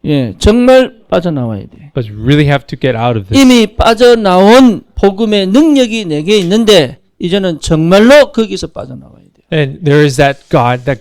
예, 정말 빠져나와야 돼. but you really have to get out of this. 이미 빠져나온 복음의 능력이 내게 있는데 이제는 정말로 거기서 빠져나와야 돼. And there is that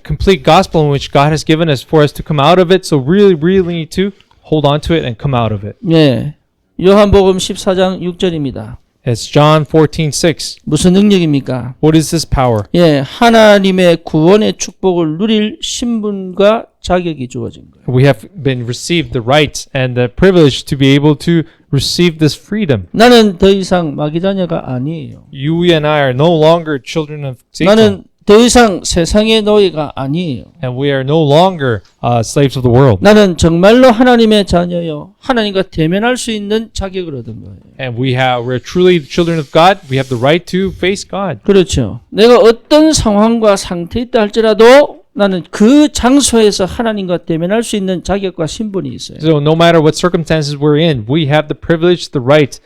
complete gospel in which God has given us for us to come out of it. So really need to hold on to it and come out of it. 예, 요한복음 14장 6절입니다. It's John 14:6. 무슨 능력입니까? What is this power? 예, 하나님의 구원의 축복을 누릴 신분과 자격이 주어진 거예요. We have been received the right and the privilege to be able to receive this freedom. 나는 더 이상 마귀 자녀가 아니에요. You and I are no longer children of Satan, 나는 더 이상 세상의 노예가 아니에요. and we are no longer slaves of the world. 나는 정말로 하나님의 자녀요. 하나님과 대면할 수 있는 자격을 얻은 거예요. And we're truly the children of God. We have the right to face God. 그렇죠. 내가 어떤 상황과 상태에 있다 할지라도 나는 그 장소에서 하나님과 대면할 수 있는 자격과 신분이 있어요. So no matter what circumstances we're in, we have the privilege, the right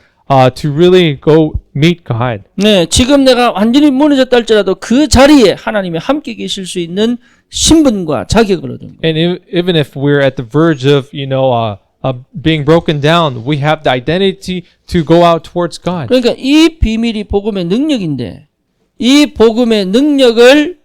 to really go meet God. 네, 지금 내가 완전히 무너졌다 할지라도 그 자리에 하나님이 함께 계실 수 있는 신분과 자격을 얻은 거예요. And even if we're at the verge of, being broken down, we have the identity to go out towards God. 그러니까 이 비밀이 복음의 능력인데 이 복음의 능력을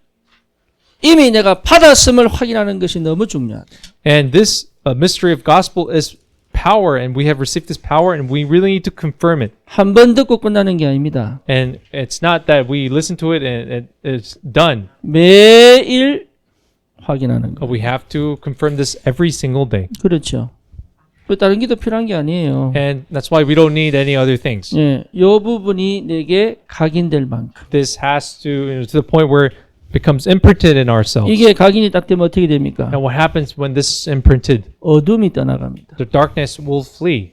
이미 내가 받았음을 확인하는 것이 너무 중요하다. And this mystery of gospel is power, and we have received this power, and we really need to confirm it. 한 번 듣고 끝나는 게 아닙니다. And it's not that we listen to it and it's done. 매일 확인하는 거. We have to confirm this every single day. 그렇죠. 그 다른 게 더 필요한 게 아니에요. And that's why we don't need any other things. 예, 요 부분이 내게 각인될 만큼. This has to the point where it becomes imprinted in ourselves. 이게 각인이 딱 되면 어떻게 됩니까? And what happens when this is imprinted? 어둠이 떠나갑니다. The darkness will flee,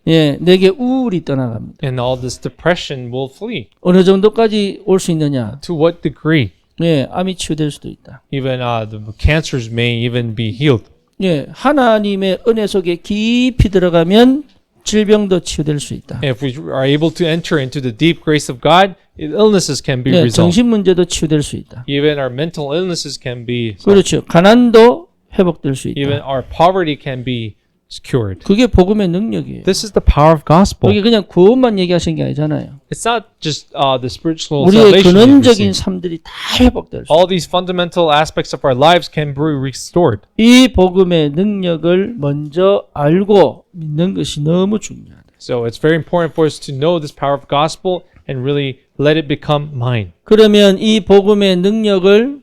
예, 내게 우울이 떠나갑니다. and all this depression will flee. 어느 정도까지 올 수 있느냐? To what degree? 예, 암이 치유될 수도 있다. Even the cancers may even be healed. 예, 하나님의 은혜 속에 깊이 들어가면 질병도 치유될 수 있다. If we are able to enter into the deep grace of God, illnesses can be 예, resolved. 정신 문제도 치유될 수 있다. Even our mental illnesses can be solved. 그렇죠. 가난도 회복될 수 Even 있다. our poverty can be cured. 그게 복음의 능력이에요. This is the power of gospel. 그게 그냥 구원만 얘기하신 게 아니잖아요. It's not just the spiritual 우리의 salvation we 근원적인 receive. 삶들이 다 회복될 수. All these fundamental aspects of our lives can be restored. 이 복음의 능력을 먼저 알고 믿는 것이 너무 중요하다. So it's very important for us to know this power of gospel and really let it become mine. 그러면 이 복음의 능력을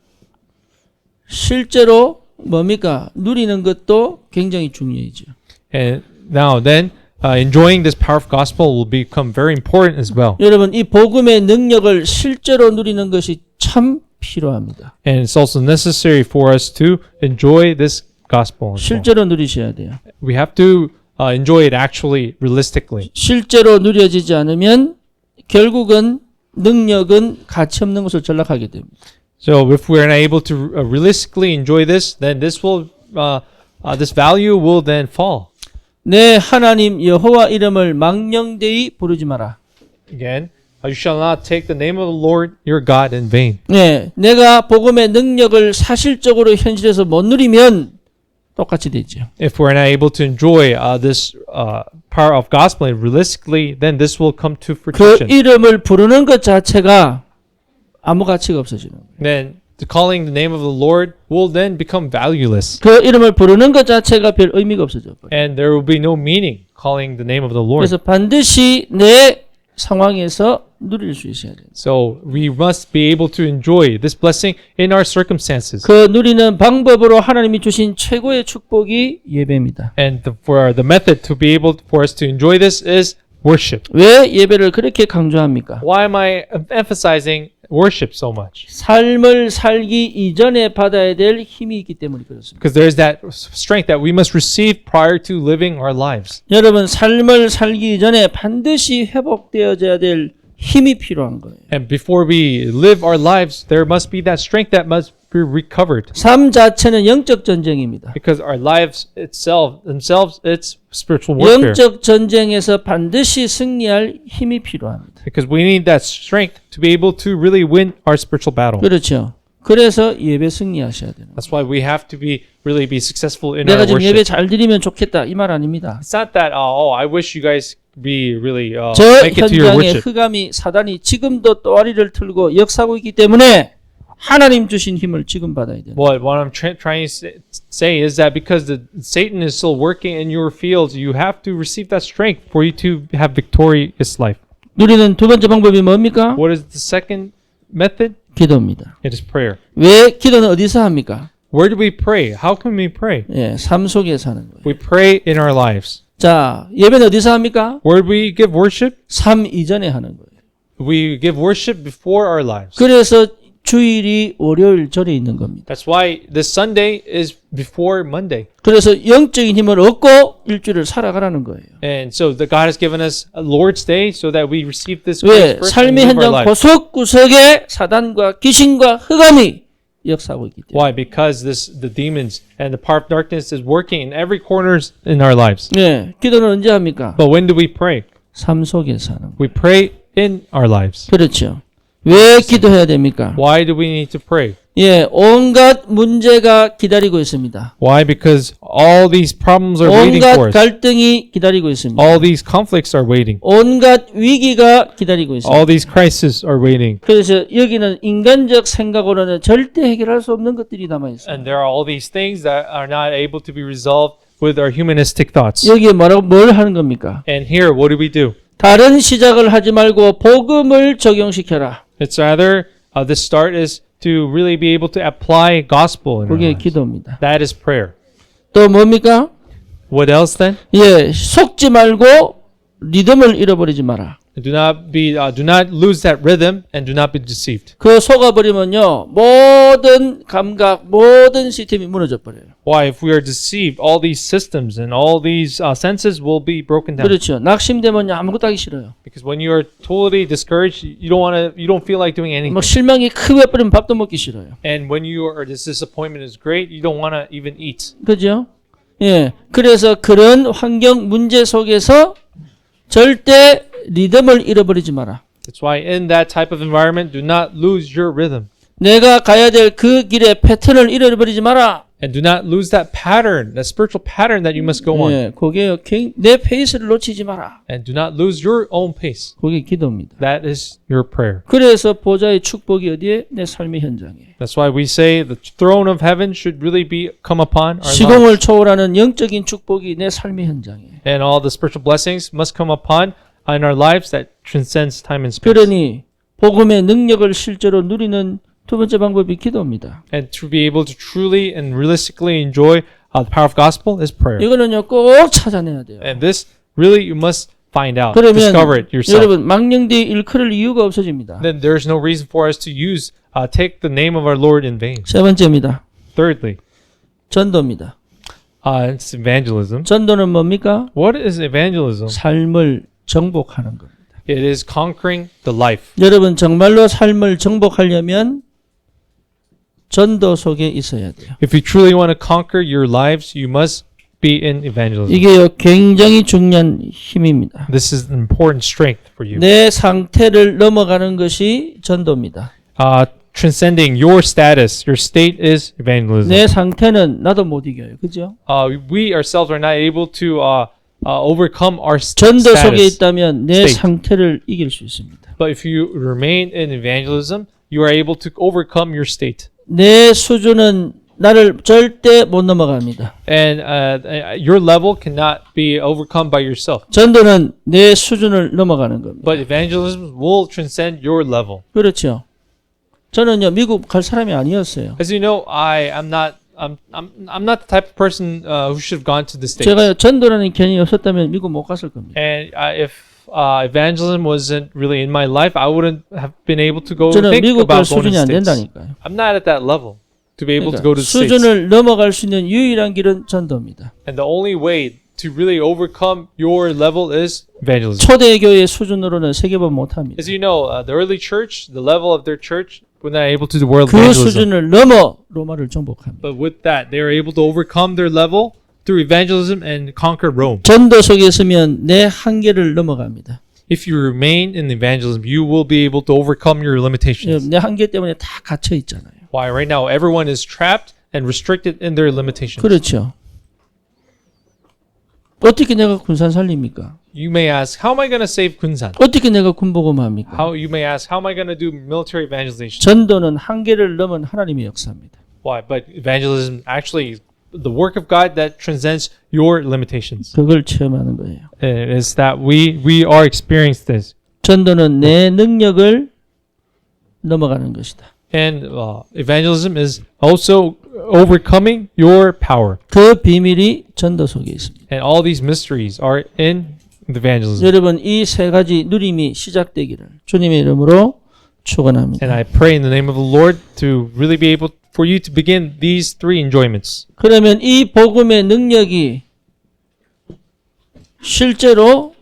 실제로 뭡니까? 누리는 것도 굉장히 중요하죠. And now then, enjoying this power of gospel will become very important as well. 여러분, 이 복음의 능력을 실제로 누리는 것이 참 필요합니다. And it's also necessary for us to enjoy this gospel as well. 실제로 누리셔야 돼요. We have to enjoy it actually realistically. 실제로 누려지지 않으면 결국은 능력은 가치 없는 것을 전락하게 됩니다. So if we're not able to realistically enjoy this, then this value will then fall. 내 하나님 여호와 이름을 망령되이 부르지 마라. Again, you shall not take the name of the Lord your God in vain. 네, 내가 복음의 능력을 사실적으로 현실에서 못 누리면 똑같이 되죠. If we're not able to enjoy this power of gospel realistically, then this will come to 그 fruition. 이름을 부르는 것 자체가 아무 가치가 없어지는 거예요. Then calling the name of the Lord will then become valueless, 그 이름을 부르는 것 자체가 별 의미가 없어져 버려요. and there will be no meaning calling the name of the Lord. 그래서 반드시 내 상황에서 누릴 수 있어야 돼요. So we must be able to enjoy this blessing in our circumstances. 그 누리는 방법으로 하나님이 주신 최고의 축복이 예배입니다. And for the method to be able for us to enjoy this is worship. 왜 예배를 그렇게 강조합니까? Why am I emphasizing worship so much? 삶을 살기 이전에 받아야 될 힘이 있기 때문에 그렇습니다. Because there's that strength that we must receive prior to living our lives. 여러분, 삶을 살기 이전에 반드시 회복되어져야 될 힘이 필요한 거예요. And before we live our lives, there must be that strength that must be recovered. 삶 자체는 영적 전쟁입니다. Because our lives themselves, it's spiritual warfare. 영적 전쟁에서 반드시 승리할 힘이 필요합니다. Because we need that strength to be able to really win our spiritual battle. 그렇죠. 그래서 예배 승리하셔야 되는 거예요. That's why we have to really be successful in 내가 our 지금 예배 worship. 잘 드리면 좋겠다 이 말 아닙니다. It's not that I wish you guys be really 저 make it to your 현장에 worship. 흑암이 사단이 지금도 또아리를 틀고 역사하고 있기 때문에 하나님 주신 힘을 지금 받아야 돼요. What I'm trying to say is that because Satan is still working in your fields, you have to receive that strength for you to have victorious life. 누리는 두 번째 방법이 뭡니까? What is the second method? 기도입니다. It is prayer. 왜 기도는 어디서 합니까? Where do we pray? How can we pray? 예, 삶 속에서 하는 거예요. We pray in our lives. 자, 예배는 어디서 합니까? Where do we give worship? 삶 이전에 하는 거예요. We give worship before our lives. 그래서 주일이 월요일 절에 있는 겁니다. That's why this Sunday is before Monday. 그래서 영적인 힘을 얻고 일주일을 살아가라는 거예요. And so the God has given us a Lord's Day so that we receive this 왜? grace first and 삶의 live our 현장 life. 구석구석에 사단과 귀신과 흑암이 역사하고 있기 때문에. Why? Because the demons and the power of darkness is working in every corners in our lives. 네, 기도는 언제 합니까? But when do we pray? 삶 속에서 하는 거예요. We pray in our lives. 그렇죠. 왜 기도해야 됩니까? Why do we need to pray? 예, 온갖 문제가 기다리고 있습니다. Why? Because all these problems are waiting for 온갖 us. 갈등이 기다리고 있습니다. All these conflicts are waiting. 온갖 위기가 기다리고 있습니다. All these crises are waiting. 그래서 여기는 인간적 생각으로는 절대 해결할 수 없는 것들이 남아 있어요. And there are all these things that are not able to be resolved with our humanistic thoughts. 여기에 뭘 하는 겁니까? And here, what do we do? 다른 시작을 하지 말고 복음을 적용시켜라. It's rather, the start is to really be able to apply gospel in our 그게 lives. 기도입니다. That is prayer. 또 뭡니까? What else then? 예, 속지 말고 리듬을 잃어버리지 마라. Do not lose that rhythm and do not be deceived. 그 속아버리면요, 모든 감각, 모든 시스템이 무너져 버려요. Why? If we are deceived, all these systems and all these senses will be broken down. 그렇죠. 낙심되면요, 아무것도 하기 싫어요. Because when you are totally discouraged, you don't feel like doing anything. 막 실망이 크게 버리면 밥도 먹기 싫어요. And when this disappointment is great, you don't want to even eat. 그죠? 예. 그래서 그런 환경 문제 속에서 절대 리듬을 잃어버리지 마라. That's why in that type of environment, do not lose your rhythm. 내가 가야 될 그 길의 패턴을 잃어버리지 마라. And do not lose that pattern, that spiritual pattern that you must go on. 예. 그게 내 페이스를 놓치지 마라. And do not lose your own pace. 그게 기도입니다. That is your prayer. 그래서 보좌의 축복이 어디에? 내 삶의 현장에. That's why we say the throne of heaven should really come upon our lives. 시공을 초월하는 영적인 축복이 내 삶의 현장에. And all the spiritual blessings must come upon in our lives that transcends time and space. 그러니 복음의 능력을 실제로 누리는 두 번째 방법이 기도입니다. And to be able to truly and realistically enjoy the power of gospel is prayer. 이거는요 꼭 찾아내야 돼요. And this really you must find out, 그러면 discover it yourself. 여러분 망령되이 일컬을 이유가 없어집니다. Then there's no reason for us to take the name of our Lord in vain. 세 번째입니다. Thirdly, 전도입니다. it's evangelism. 전도는 뭡니까? What is evangelism? 삶을 정복하는 겁니다. It is conquering the life. 여러분 정말로 삶을 정복하려면 전도 속에 있어야 돼요. If you truly want to conquer your lives, you must be in evangelism. 이게요 굉장히 중요한 힘입니다. This is an important strength for you. 내 상태를 넘어가는 것이 전도입니다. Transcending your status, your state is evangelism. 내 상태는 나도 못 이겨요. 그죠? We ourselves are not able to overcome our 전도 속에 status. 있다면 내 state. 상태를 이길 수 있습니다. But if you remain in evangelism, you are able to overcome your state. 내 수준은 나를 절대 못 넘어갑니다. And your level cannot be overcome by yourself. 전도는 내 수준을 넘어가는 겁니다. But evangelism will transcend your level. 그렇죠. 저는요 미국 갈 사람이 아니었어요. As you know, I'm not the type of person who should have gone to the States. 제가 전도라는 개념이 없었다면 미국 못 갔을 겁니다. And if evangelism wasn't really in my life, I wouldn't have been able to go 저는 think 미국 갈 about going to 수준이 the 안 States. 된다니까요. I'm not at that level to be able to 그러니까 go to the States. 수준을 넘어갈 수 있는 유일한 길은 전도입니다. And the only way to really overcome your level is evangelism. 초대교회 수준으로는 세계번 못합니다. As you know, the early church, the level of their church, were not able to do world 그 evangelism. 수준을 넘어 로마를 정복합니다. But with that, they are able to overcome their level through evangelism and conquer Rome. 전도 속에 있으면 내 한계를 넘어갑니다. If you remain in evangelism, you will be able to overcome your limitations. 내 한계 때문에 다 갇혀 있잖아요. Why? Right now, everyone is trapped and restricted in their limitations. 그렇죠. 어떻게 내가 군산 살립니까? You may ask, how am I going to save Kunsan? 어떻게 내가 군복음합니까? You may ask, how am I going to do military evangelization? 전도는 한계를 넘은 하나님의 역사입니다. Why? But evangelism actually is the work of God that transcends your limitations. 그걸 체험하는 거예요. It is that we are experiencing this. 전도는 내 능력을 넘어가는 것이다. And evangelism is also overcoming your power. 그 비밀이 전도 속에 있습니다. And all these mysteries are in evangelism. 여러분 이 세 가지 누림이 시작되기를 주님의 이름으로 축원합니다. And I pray in the name of the Lord to really be able for you to begin these three enjoyments. 그러면 이 복음의 능력이 실제로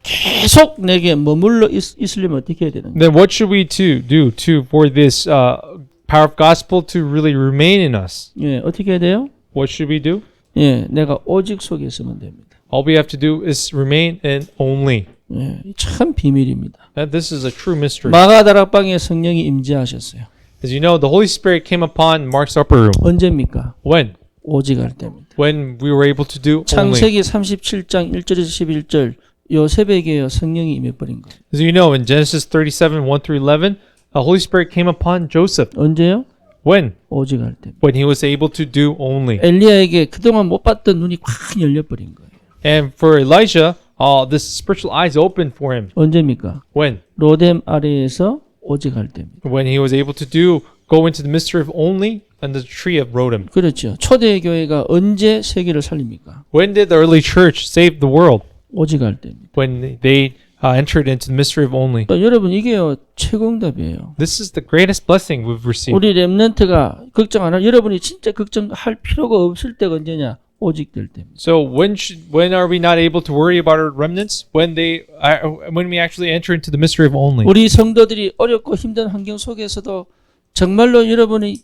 계속 내게 머물러 있으려면 어떻게 해야 되는가? Then what should we do for this power of gospel to really remain in us? 예, 어떻게 해야 돼요? What should we do? 예, 내가 오직 속에 있으면 됩니다. All we have to do is remain in only. 예, 참 비밀입니다. That this is a true mystery. 마가다락방에 성령이 임재하셨어요. As you know, the Holy Spirit came upon Mark's upper room. 언제입니까? When? 오직 할 때입니다. When we were able to do only. 창세기 37장 1절에서 11절 요셉에게 성령이 임해버린 거예요. As you know, in Genesis 37, 1 through 11, the Holy Spirit came upon Joseph. 언제요? When? 오직 할 때입니다. When he was able to do only. 엘리야에게 그동안 못 봤던 눈이 콱 열려버린 거예요. And for Elijah, the spiritual eyes opened for him. 언제입니까? When? 로뎀 아래에서 오직 할 때입니다. When he was able to go into the mystery of only under the tree of Rodem. 그렇죠. 초대 교회가 언제 세계를 살립니까? When did the early church save the world? 오직 할 때입니다. When they entered into the mystery of only. 여러분 이게요 최고 응답이에요. This is the greatest blessing we've received. 우리 렘넌트가 걱정 안 할 여러분이 진짜 걱정할 필요가 없을 때가 언제냐? 오직 될 때입니다. So when are we not able to worry about our remnants? When we actually enter into the mystery of only. 우리 성도들이 어렵고 힘든 환경 속에서도 정말로 여러분이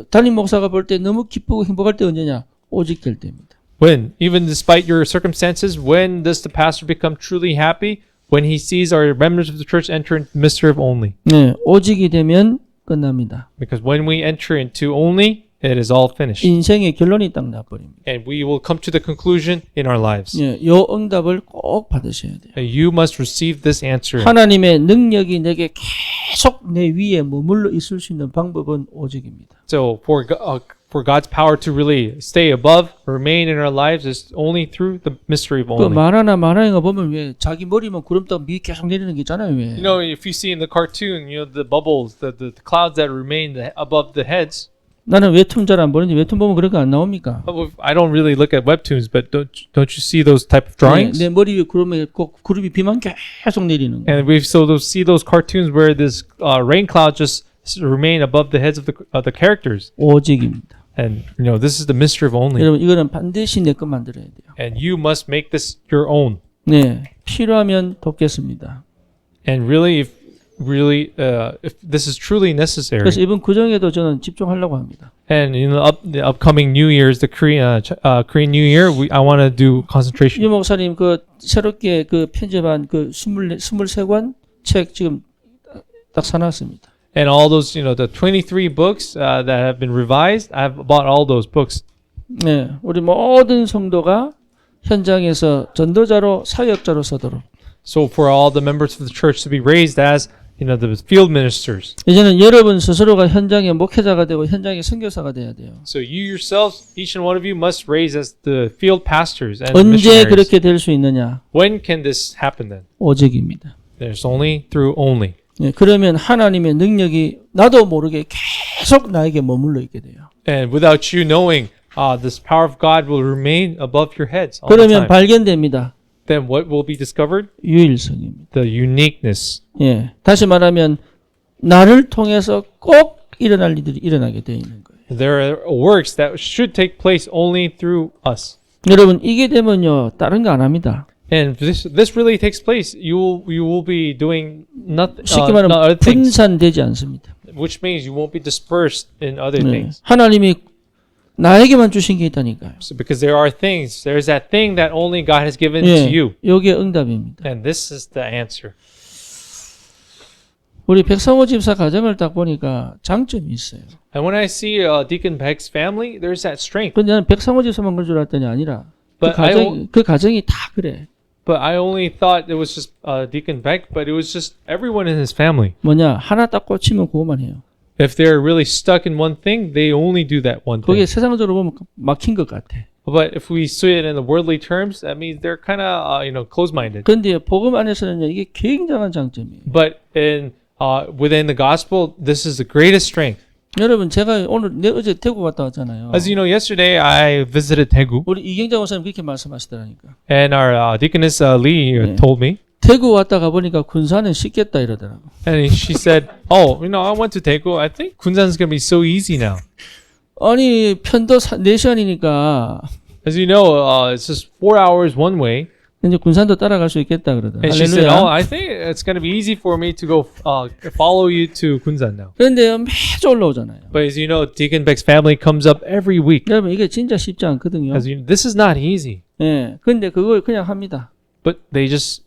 담임 목사가 볼 때 너무 기쁘고 행복할 때 언제냐? 오직 될 때입니다. When, even despite your circumstances, when does the pastor become truly happy? When he sees our members of the church enter into the mystery of only. 네, 오직이 되면 끝납니다. Because when we enter into only, it is all finished. 인생의 결론이 딱 나버립니다. And we will come to the conclusion in our lives. 예, 요 응답을 꼭 받으셔야 돼요. You must receive this answer. 하나님의 능력이 내게 계속 내 위에 머물러 있을 수 있는 방법은 오직입니다. So for God's power to really stay above, remain in our lives is only through the mystery of 그 only. 만화나 만화영화 보면 왜 자기 머리만 구름다운 미 계속 내리는 게 있잖아요. 왜? You know, if you see in the cartoon, the bubbles, the clouds that remain above the heads. 나는 웹툰 잘 안 보는데 웹툰 보면 그런 거 안 나옵니까? I don't really look at webtoons, but don't you see those type of drawings? 내 머리 위에 구름에 꼭 구름이 비만 계속 내리는 거. And we see those cartoons where this rain cloud just remain above the heads of the characters. 오직입니다. And this is the mystery of only. 여러분 이거는 반드시 내 거 만들어야 돼요. And you must make this your own. 네, 필요하면 돕겠습니다. And really, if this is truly necessary. 그래서 이번 구정에도 저는 집중하려고 합니다. And in the upcoming New Year's, the Korean New Year, I want to do concentration. 유 목사님 그 새롭게 그 편집한 그 23권 책 지금 딱 사놨습니다. And all those, the 23 books that have been revised, I've bought all those books. 네, 우리 모든 성도가 현장에서 전도자로 사역자로 서도록. So for all the members of the church to be raised as, the field ministers. 이제는 여러분 스스로가 현장의 목회자가 되고 현장의 선교사가 돼야 돼요. So you yourselves, each and one of you, must raise as the field pastors and 언제 missionaries. 그렇게 될 수 있느냐? When can this happen then? 오직입니다. There's only through only. 네, 그러면 하나님의 능력이 나도 모르게 계속 나에게 머물러 있게 돼요. And without you knowing, this power of God will remain above your heads all the 그러면 time. 발견됩니다. Then what will be discovered? 유일성입니다. The uniqueness. 예, 다시 말하면 나를 통해서 꼭 일어날 일들이 일어나게 되어 있는 거예요. There are works that should take place only through us. 여러분 이게 되면요 다른 거 안 합니다. And this really takes place. You will be doing nothing, 쉽게 not 말하면 other things, 분산되지 않습니다. which means you won't be dispersed in other 네. things. 하나님이 나에게만 주신 게 있다니까요. So because there's that thing that only God has given to 예, you, 이게 응답입니다. and this is the answer. 우리 백상호 집사 가정을 딱 보니까 장점이 있어요. And when I see Deacon Beck's family, there's that strength. 근데 나는 백상호 집사만 그럴 줄 알았더니 아니라 But 그 가정이 다 그래. But I only thought it was just Deacon Beck, but it was just everyone in his family. 뭐냐 하나 딱 꽂히면 그거만 해요. If they're really stuck in one thing, they only do that one 그게 thing. 세상적으로 보면 막힌 것 같아. But if we see it in the worldly terms, that means they're kind of closed-minded. 근데 복음 안에서는요, 이게 굉장한 장점이에요. But in within the gospel, this is the greatest strength. 여러분, 제가 어제 대구 갔다 왔잖아요. As you know, yesterday I visited Daegu, 우리 이경자 원사님 그렇게 말씀하시더라니까. and our deaconess Lee told me, 대구 왔다가 보니까 군사는 쉽겠다 이러더라고. and she said, "Oh, I went to Daegu. I think Kunsan's gonna be so easy now." 아니 편도 4시간이니까 As you know, it's just 4 hours one way. 이제 군산도 따라갈 수 있겠다 그러더라고. And she said, 할렐루야. "Oh, I think it's gonna be easy for me to go follow you to Kunsan now." 그런데 매주 올라오잖아요. But as you know, Deacon Beck's family comes up every week. 여러분 이게 진짜 쉽지 않거든요. As you know, this is not easy. 예. 근데 그걸 그냥 합니다. But they just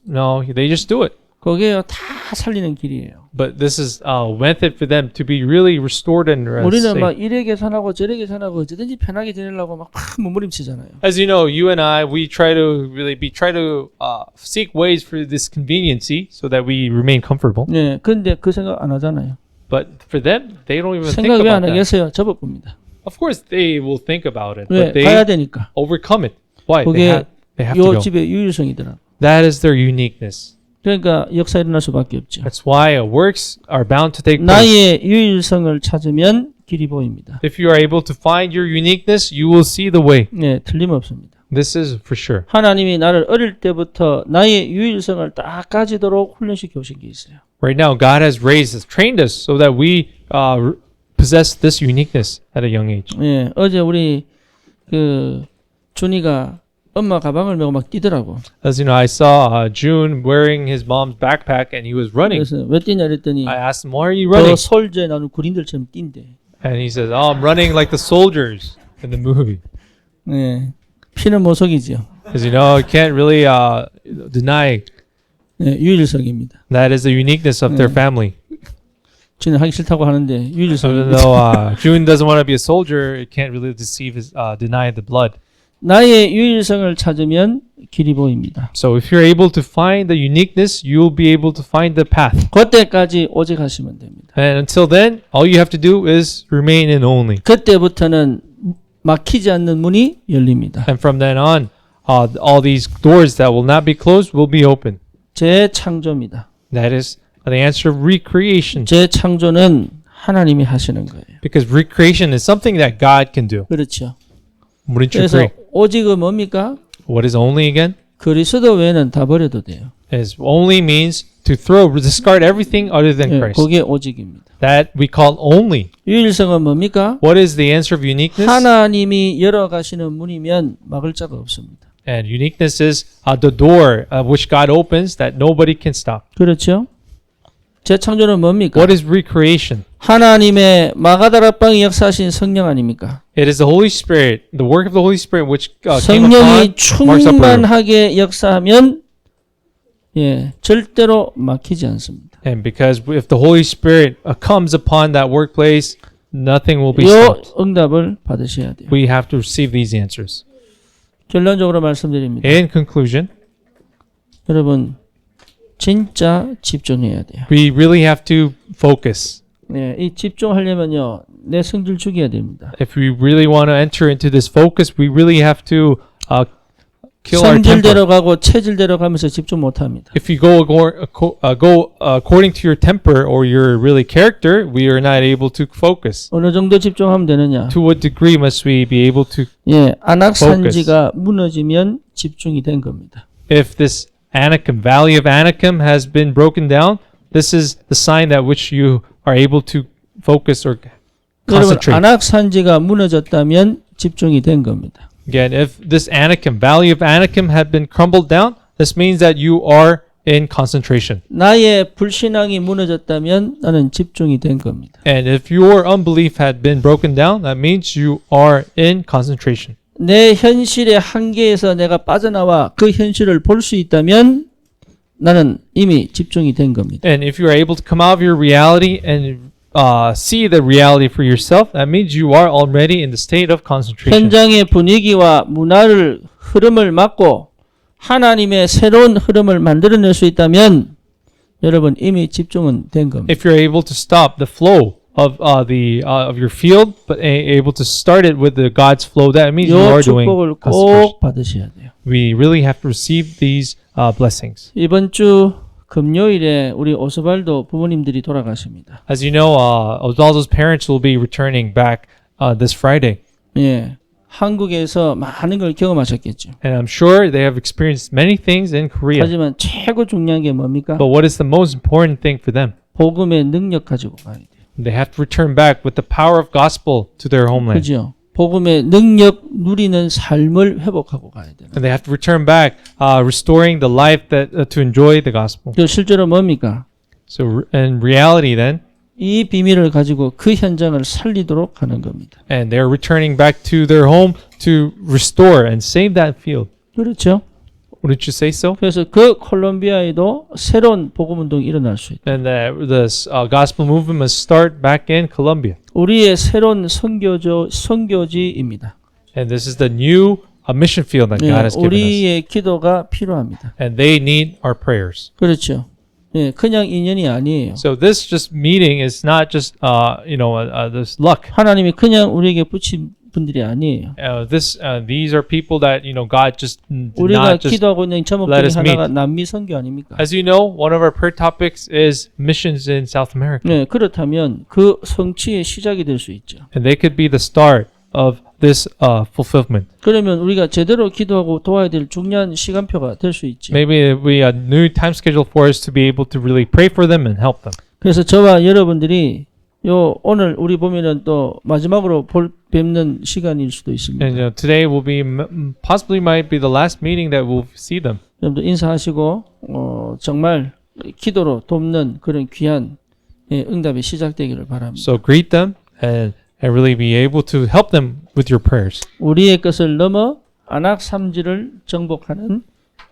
do it. 그게요 다 살리는 길이에요. But this is method for them to be really restored and 우리는 saved. 막 이래 계산하고 저래 계산하고 어쨌든지 편하게 지내려고 막 몸부림치잖아요. As you know, you and I, we try to seek ways for this conveniency so that we remain comfortable. 예. 근데 그 생각 안 하잖아요. But for them, they don't even think 생각 왜 안 about that. 하겠어요? 접어봅니다. Of course, they will think about it, 왜? but 가야 they 되니까. overcome it. Why? 그게 They have to 요 go. 집의 유일성이더라고. That is their uniqueness. 그러니까 역사 일어날 수밖에 없죠. That's why works are bound to take place. 나의 유일성을 찾으면 길이 보입니다. If you are able to find your uniqueness, you will see the way. 네, 틀림없습니다. This is for sure. 하나님이 나를 어릴 때부터 나의 유일성을 딱 가지도록 훈련시켜 오신 게 있어요. Right now, God has trained us so that we possess this uniqueness at a young age. 예, 어제 우리 그 준이가 엄마 가방을 메고 막 뛰더라고. As you know, I saw June wearing his mom's backpack and he was running. 그래서 왜 뛰냐 그랬더니 I asked him, "Why are you 더 running?" 솔저에 나오는 군인들처럼 뛴대. And he says, "Oh, I'm running like the soldiers in the movie." 예, 피는 못 속이죠. Because you can't really deny 예, 유일성입니다. that is the uniqueness of their family. 준이 하기 싫다고 하는데 So even 유일성입니다. though June doesn't want to be a soldier, it can't really deny the blood. 나의 유일성을 찾으면 길이 보입니다. So if you're able to find the uniqueness, you'll be able to find the path. 그때까지 오직 하시면 됩니다. And until then, all you have to do is remain in only. 그때부터는 막히지 않는 문이 열립니다. And from then on, all these doors that will not be closed will be open. 재창조입니다. That is the answer of recreation. 재창조는 하나님이 하시는 거예요. Because recreation is something that God can do. 그렇죠. 그래서 그래서 오직은 뭡니까? what is only again? 그리스도 외에는 다 버려도 돼요. Is only means to discard everything other than 예, Christ. 그게 오직입니다. That we call only. 유일성은 뭡니까? What is the answer of uniqueness? 하나님이 열어가시는 문이면 막을 자가 없습니다. And uniqueness is the door which God opens that nobody can stop. 그렇죠? 재창조는 뭡니까? What is recreation? 하나님의 마가다락방에 역사하신 성령 아닙니까? It is the Holy Spirit, the work of the Holy Spirit which came 성령이 upon Mark's upper room. 충만하게 역사하면 예, 절대로 막히지 않습니다. And because if the Holy Spirit comes upon that workplace, nothing will be 이 stopped. 응답을 받으셔야 돼요. We have to receive these answers. 결론적으로 말씀드립니다. In conclusion, 여러분 진짜 집중해야 돼요. we really have to focus. 네, 이 집중하려면요 내 성질 죽여야 됩니다. If we really want to enter into this focus, we really have to kill our temper. 성질대로 가고 체질대로 가면서 집중 못합니다. If you go according to your temper or your really character, we are not able to focus. 어느 정도 집중하면 되느냐? To what degree must we be able to? 예, 안악산지가 무너지면 집중이 된 겁니다. If this Valley of Anakim has been broken down, this is the sign that which you are able to focus or 여러분 concentrate. 안악산지가 무너졌다면 집중이 된 겁니다. Again, if this Valley of Anakim had been crumbled down, this means that you are in concentration. 나의 불신앙이 무너졌다면 나는 집중이 된 겁니다. And if your unbelief had been broken down, that means you are in concentration. 내 현실의 한계에서 내가 빠져나와 그 현실을 볼 수 있다면 나는 이미 집중이 된 겁니다. And if you are able to come out of your reality and see the reality for yourself, that means you are already in the state of concentration. 현장의 분위기와 문화를 흐름을 막고 하나님의 새로운 흐름을 만들어낼 수 있다면 여러분 이미 집중은 된 겁니다. If you're able to stop the flow of of your field, but able to start it with the God's flow. That means you 이 are doing 축복을 God's first. 꼭 받으셔야 돼요. We really have to receive these blessings. 이번 주 금요일에 우리 오스발도 부모님들이 돌아가십니다. As you know, Osvaldo's parents will be returning back this Friday, 예, 한국에서 많은 걸 경험하셨겠죠. and I'm sure they have experienced many things in Korea. 하지만 최고 중요한 게 뭡니까? But what is the most important thing for them? 복음의 능력 가지고 가야 돼요. They have to return back with the power of gospel to their homeland. 그죠? 복음의 능력 누리는 삶을 회복하고 가야 돼요. And they have to return back, restoring the life that to enjoy the gospel. 그 실제로 뭡니까? So in reality, then, 이 비밀을 가지고 그 현장을 살리도록 하는 겁니다. and they're returning back to their home to restore and save that field. 그렇죠? Wouldn't you say so? 그래서 그 콜롬비아에도 새로운 복음 운동이 일어날 수 있다. And the gospel movement must start back in Colombia. 우리의 새로운 선교지입니다. And this is the new mission field that 네, God has given us. 우리의 기도가 필요합니다. And they need our prayers. 그렇죠. 예, 그냥 인연이 아니에요. So this just meeting is not just this luck. 하나님이 그냥 우리에게 붙인 분들이 아니에요. These are people that God just did 우리가 not just. 기도하고 있는 제목 let 중에 us 하나가 meet. 남미 선교 아닙니까? As you know, one of our prayer topics is missions in South America, 네, 그렇다면 그 성취의 시작이 될 수 있죠. and they could be the start of this fulfillment. 그러면 우리가 제대로 기도하고 도와야 될 중요한 시간표가 될 수 있지. Maybe we a new time schedule for us to be able to really pray for them and help them. 그래서 저와 여러분들이 오늘 우리 보면은 또 마지막으로 뵙는 시간일 수도 있습니다. And today will be possibly might be the last meeting that we'll see them. 여러분들 인사하시고 정말 기도로 돕는 그런 귀한 응답이 시작되기를 바랍니다. So greet them and really be able to help them with your prayers. 우리의 것을 넘어 안악삼지를 정복하는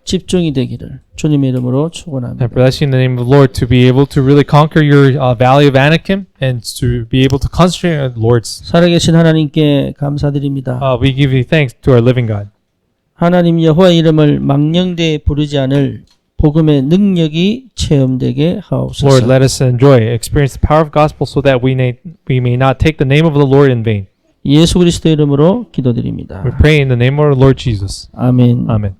집중이 되기를 주님의 이름으로 축원합니다. I bless you in the name of the Lord to be able to really conquer your valley of Anakim and to be able to concentrate on the Lord's. 살아계신 하나님께 감사드립니다. We give you thanks to our living God. 하나님 여호와의 이름을 망령되이 부르지 않을 복음의 능력이 체험되게 하옵소서. Lord, let us experience the power of gospel so that we may not take the name of the Lord in vain. 예수 그리스도의 이름으로 기도드립니다. We pray in the name of our Lord Jesus. 아멘. Amen.